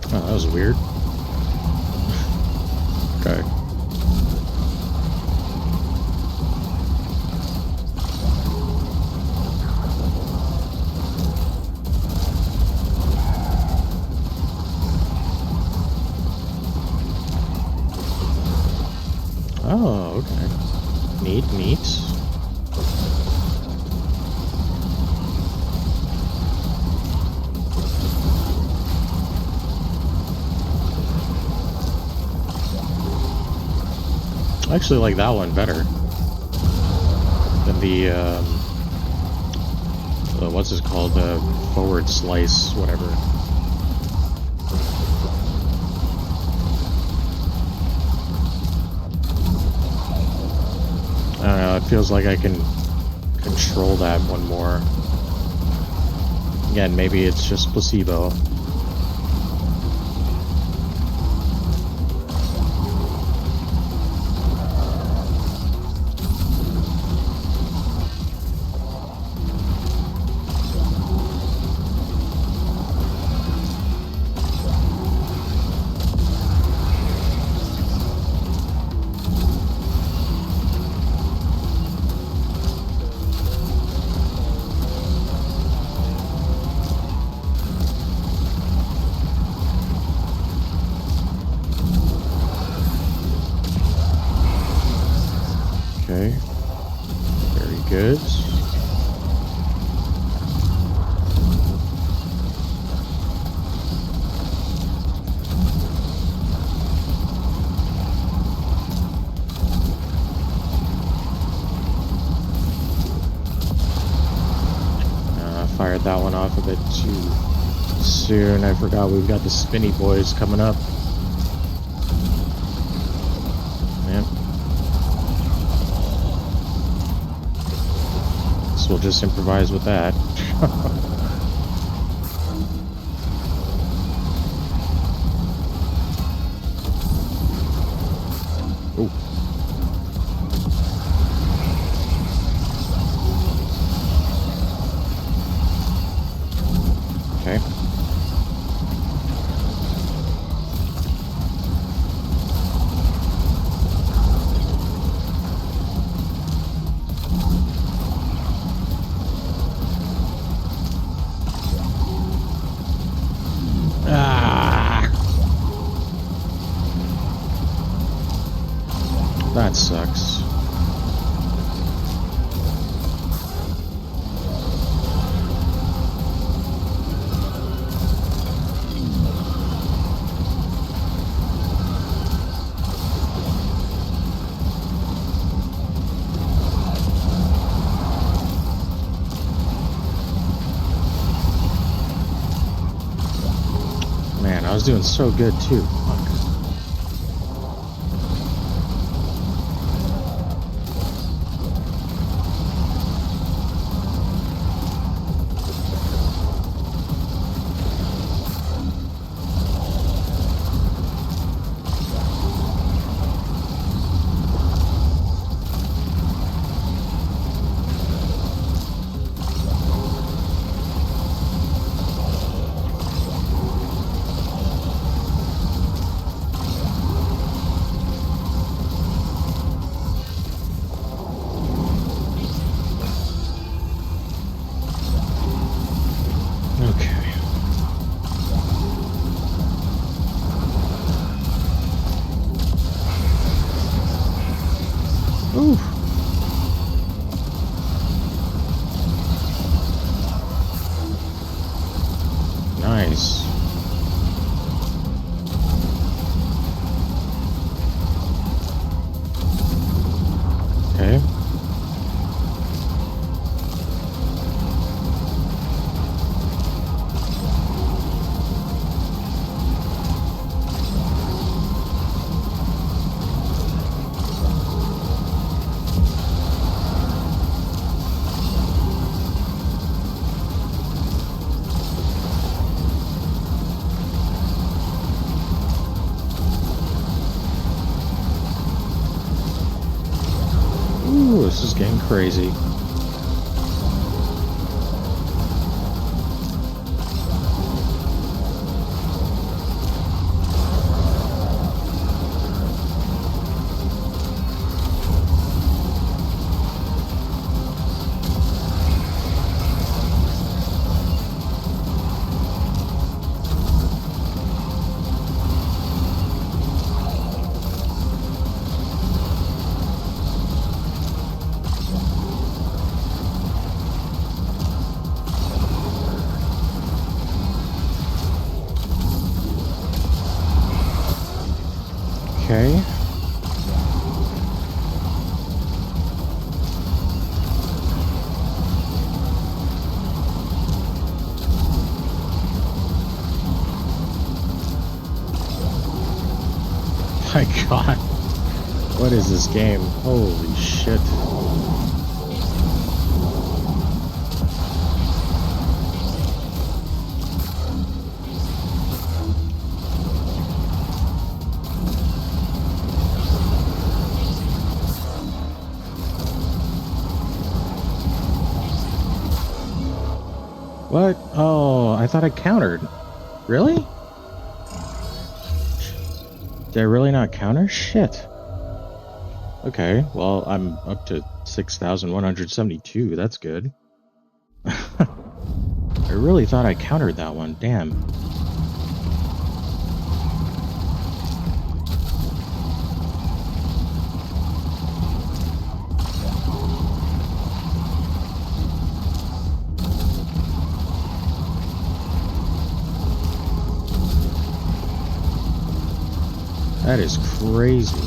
Speaker 1: Oh, that was weird. Okay. Oh, okay. Neat. I actually like that one better than the what's it called? The forward slice, whatever. I don't know, it feels like I can control that one more. Again, maybe it's just placebo. Okay, very good. Fired that one off a bit too soon. I forgot we've got the spinny boys coming up. Man. So we'll just improvise with that. Ooh. Okay. That sucks. Man, I was doing so good too. Fuck. Okay. Ooh. Nice. Okay. Ooh, this is getting crazy. Okay. My God. What is this game? Holy shit. What? Oh, I thought I countered. Really? Did I really not counter? Shit. Okay, well, I'm up to 6,172. That's good. I really thought I countered that one. Damn. That is crazy.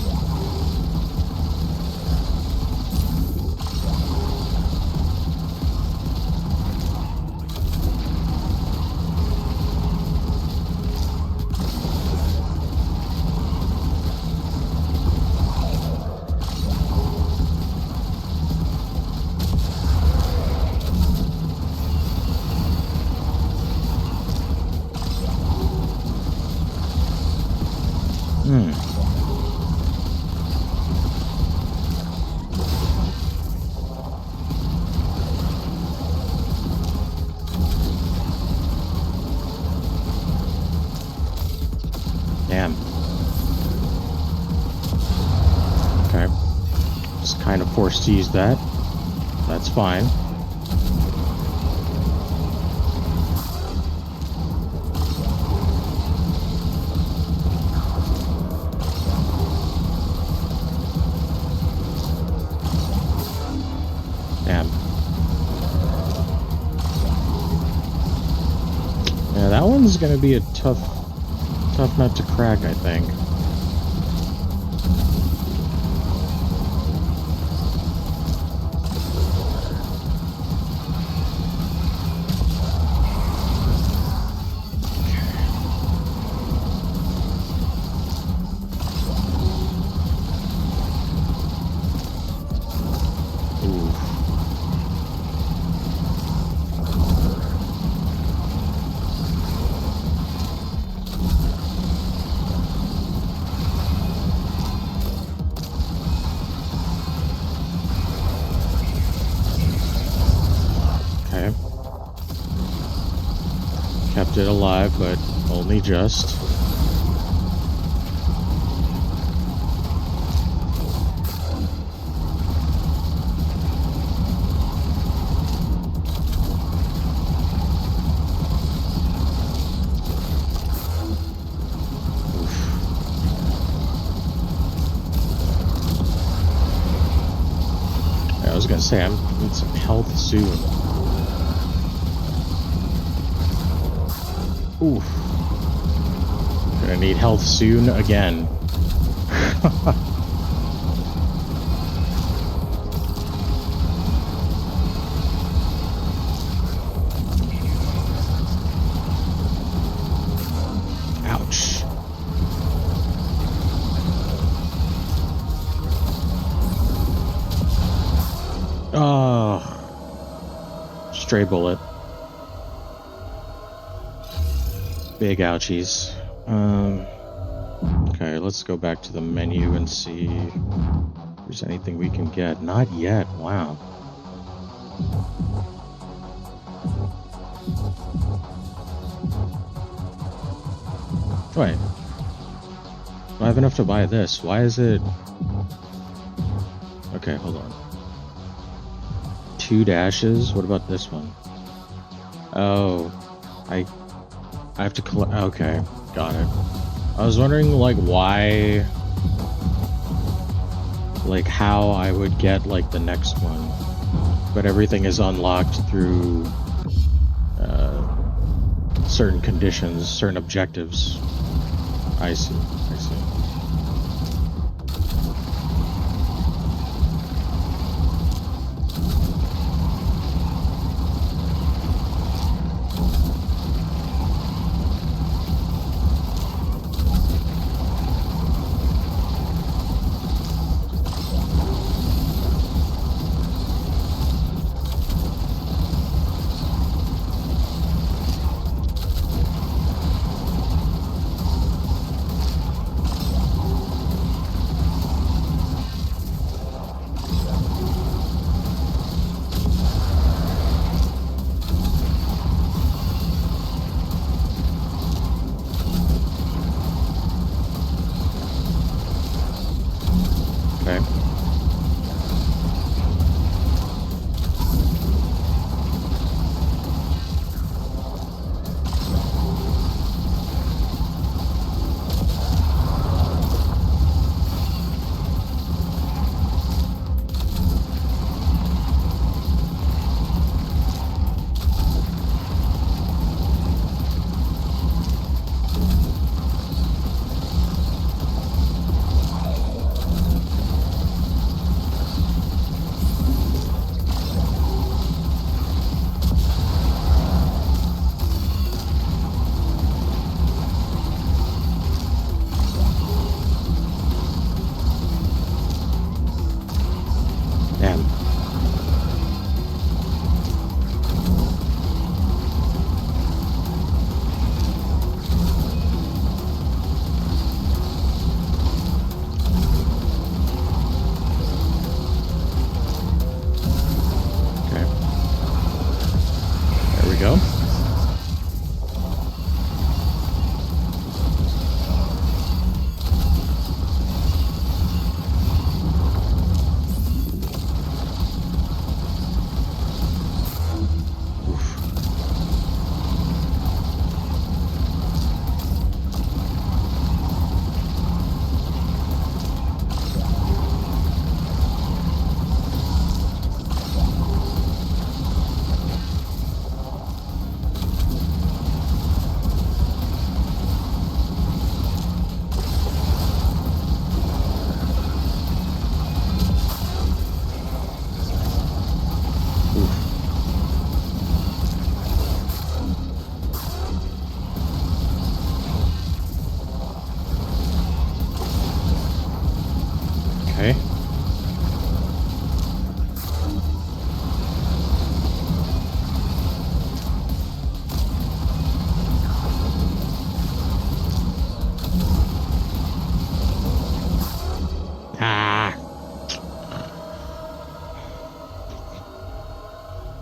Speaker 1: Damn. Okay. Just kind of foresees that. That's fine. one's gonna be a tough nut to crack, I think. Kept it alive, but only just. I was gonna say, I need some health soon. Oof. Gonna need health soon again. Ouch. Oh. Stray bullet. Big ouchies. Okay, let's go back to the menu and see if there's anything we can get. Not yet. Wow. Wait. Do I have enough to buy this? Why is it... Okay, hold on. 2 dashes? What about this one? Oh, I have to collect... Okay, got it. I was wondering, like, why... Like, how I would get, like, the next one. But everything is unlocked through... certain conditions, certain objectives. I see, I see.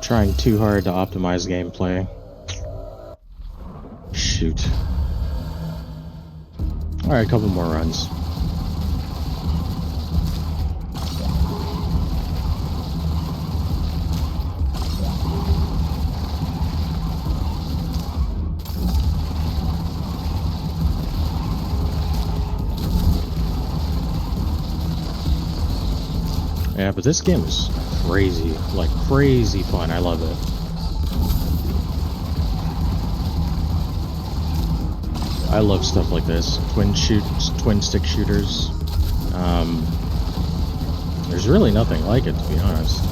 Speaker 1: Trying too hard to optimize gameplay. Shoot. Alright, a couple more runs. Yeah, but this game is crazy, like crazy fun. I love it. I love stuff like this. Twin stick shooters. There's really nothing like it, to be honest.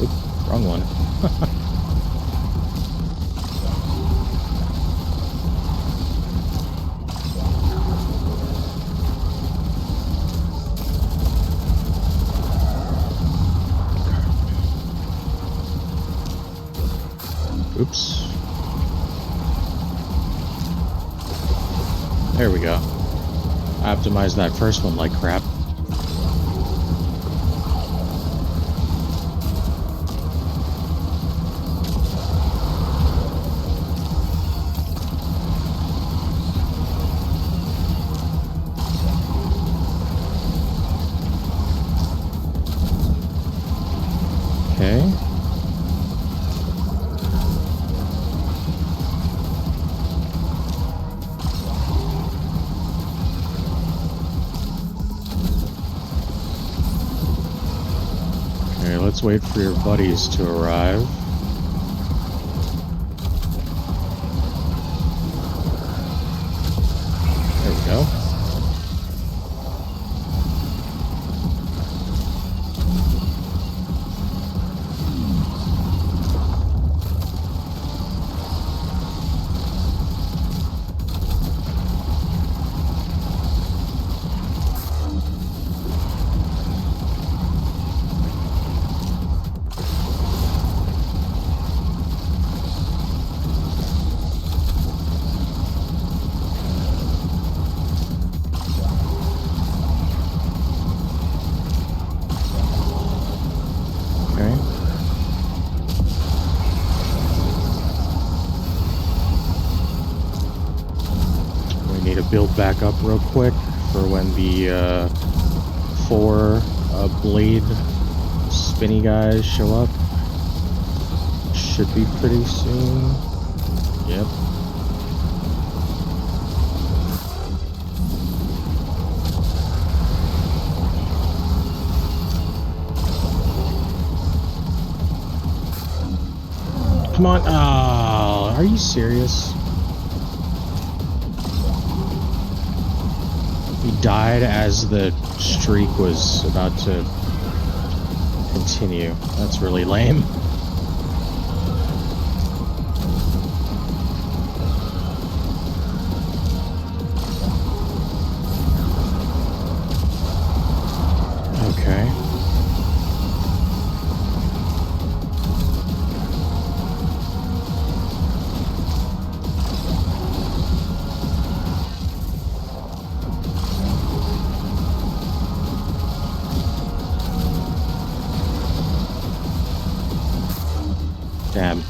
Speaker 1: Oop, wrong one. Oops. There we go. I optimized that first one like crap. Okay. Okay, let's wait for your buddies to arrive. There we go. Build back up real quick for when the 4 blade spinny guys show up. Should be pretty soon. Yep. Come on. Oh, are you serious? He died as the streak was about to continue. That's really lame. Okay. Damn.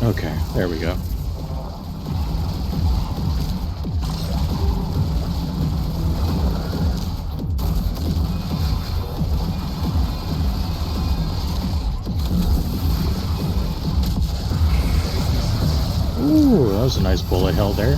Speaker 1: Okay, there we go. Ooh, that was a nice bullet hell there.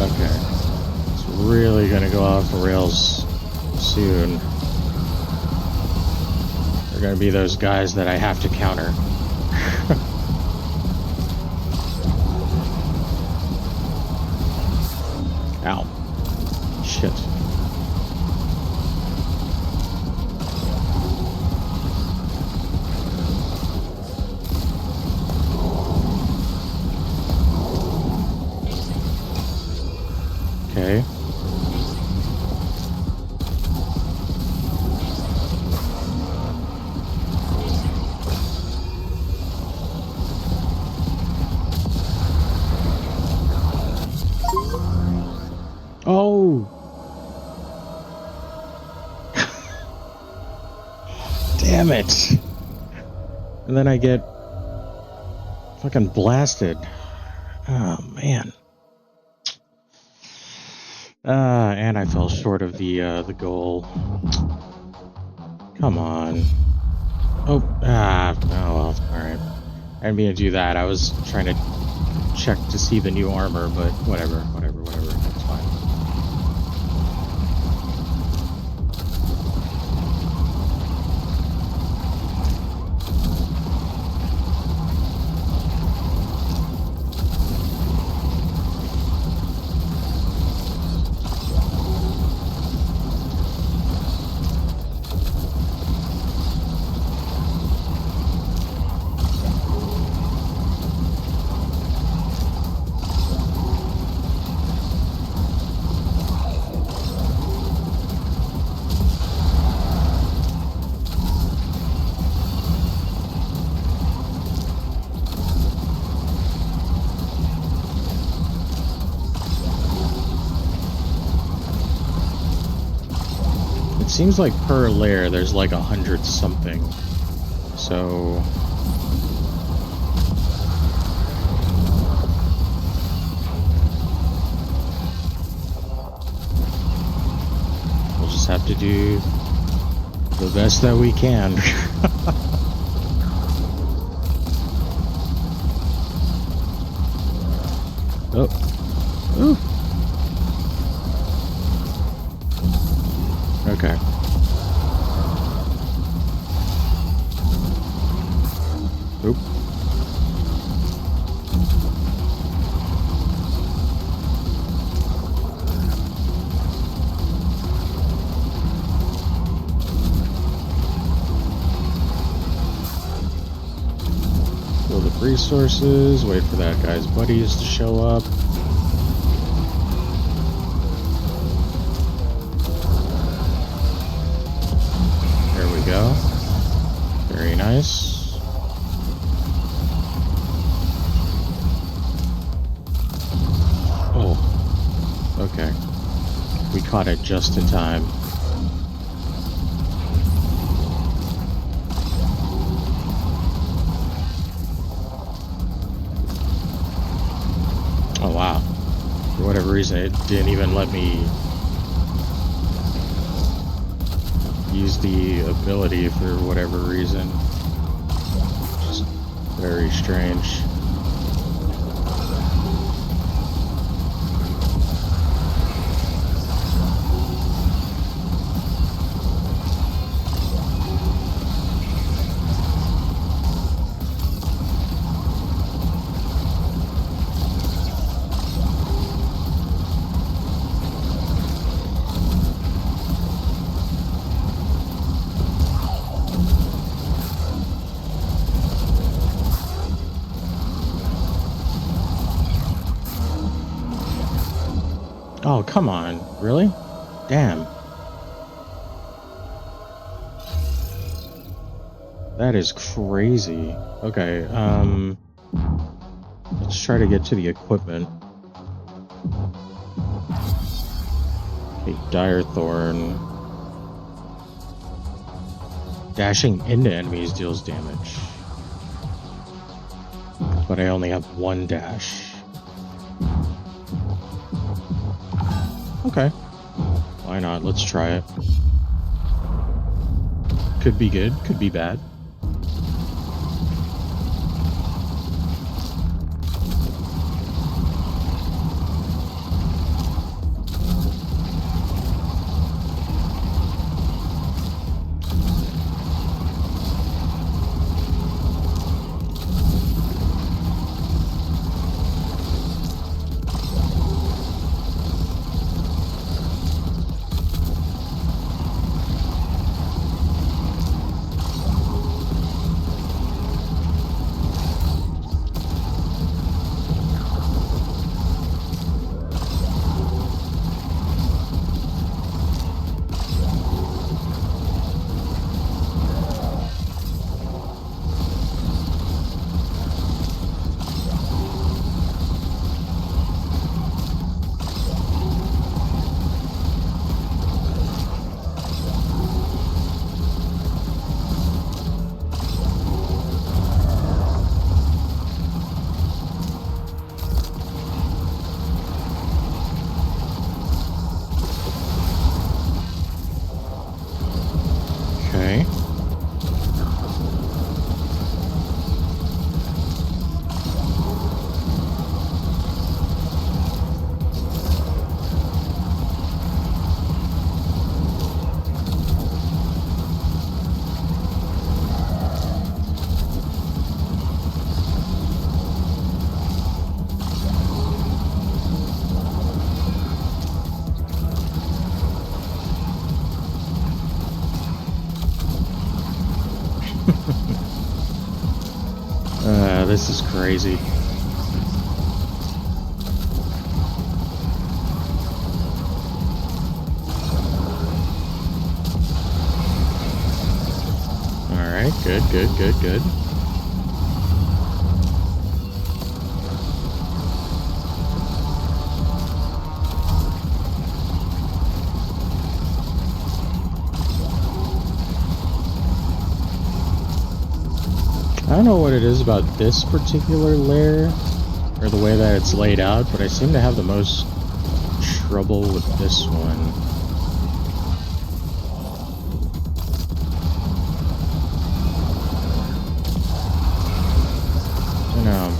Speaker 1: Okay. It's really gonna go off the rails soon. They're gonna be those guys that I have to counter. Ow. Shit. Okay. Oh! Damn it! And then I get fucking blasted. Oh, man. And I fell short of the goal. Come on. Oh well, alright. I didn't mean to do that. I was trying to check to see the new armor, but whatever. It's fine. It seems like per layer there's like 100 something. So we'll just have to do the best that we can. Oh. Ooh. Okay. Oop. Build up resources, wait for that guy's buddies to show up. There we go. Very nice. Oh, okay. We caught it just in time. Oh wow. For whatever reason, it didn't even let me use the ability for whatever reason. Just very strange. Oh, come on. Really? Damn. That is crazy. Okay, let's try to get to the equipment. Okay, Dire Thorn. Dashing into enemies deals damage. But I only have one dash. Okay. Why not? Let's try it. Could be good, could be bad. this is crazy. Alright, good, good, good, good. I don't know what it is about this particular layer, or the way that it's laid out, but I seem to have the most trouble with this one. I don't know.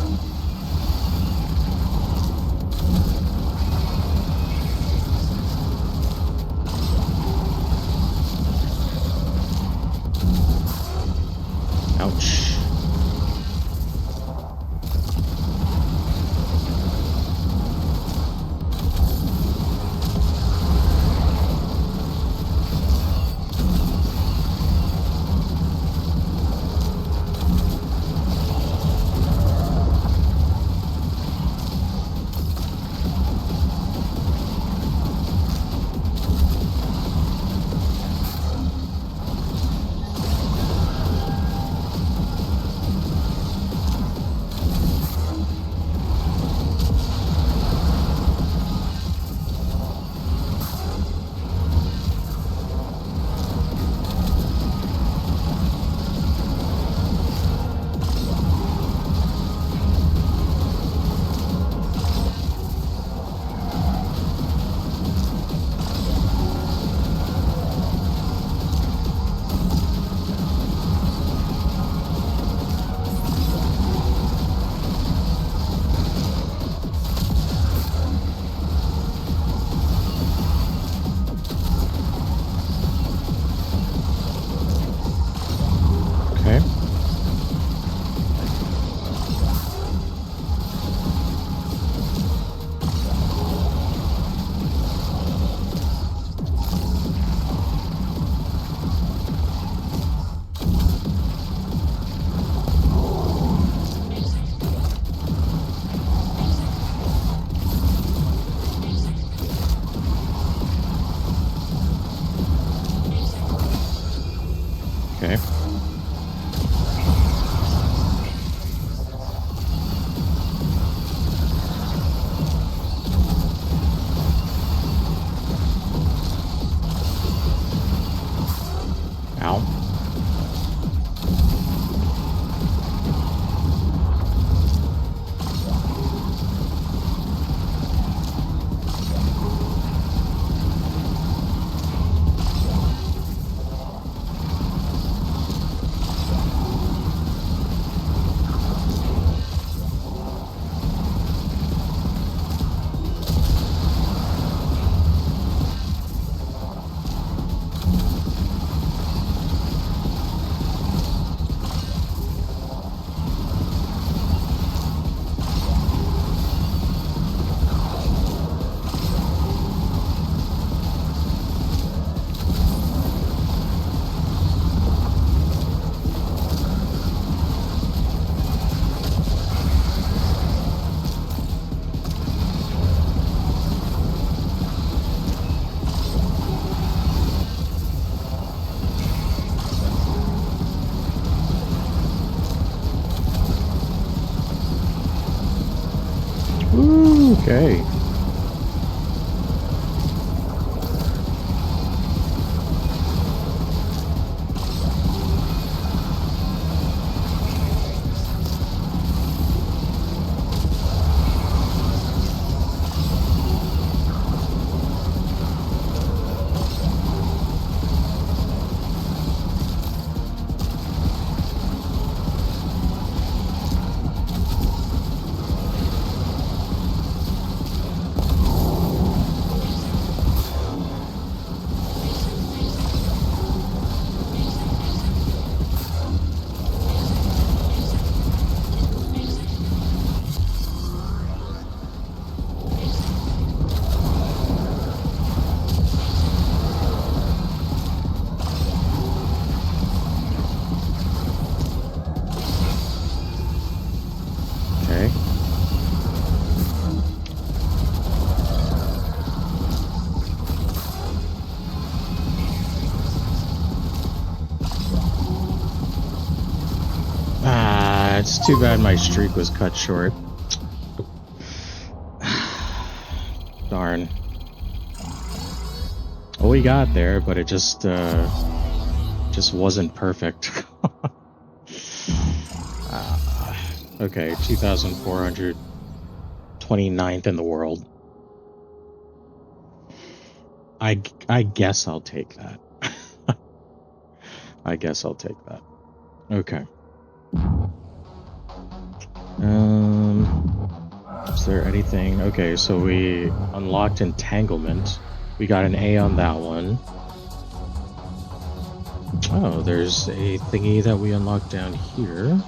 Speaker 1: Ouch. Okay. Okay. Ow. it's too bad my streak was cut short. Darn. Well, we got there, but it just wasn't perfect. Okay, 2,429th in the world. I guess I'll take that. I guess I'll take that. Okay. Is there anything? Okay, so we unlocked Entanglement. We got an A on that one. Oh, there's a thingy that we unlocked down here.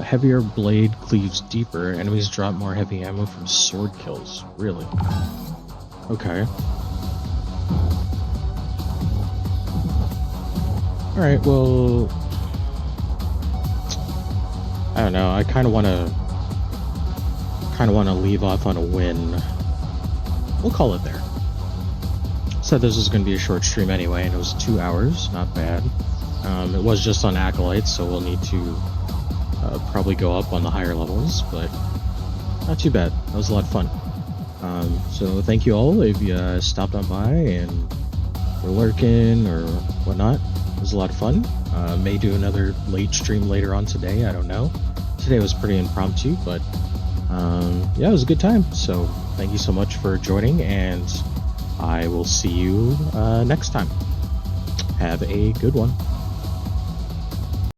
Speaker 1: Heavier blade cleaves deeper. Enemies drop more heavy ammo from sword kills. Really? Okay. Alright, well... I don't know, I kind of want to leave off on a win. We'll call it there. Said this was going to be a short stream anyway, and it was 2 hours, not bad. It was just on Acolytes, so we'll need to probably go up on the higher levels, but not too bad. That was a lot of fun. So thank you all if you stopped on by and were lurking or whatnot. It was a lot of fun. May do another late stream later on today, I don't know. Today was pretty impromptu, but yeah, it was a good time. So thank you so much for joining, and I will see you next time. Have a good one.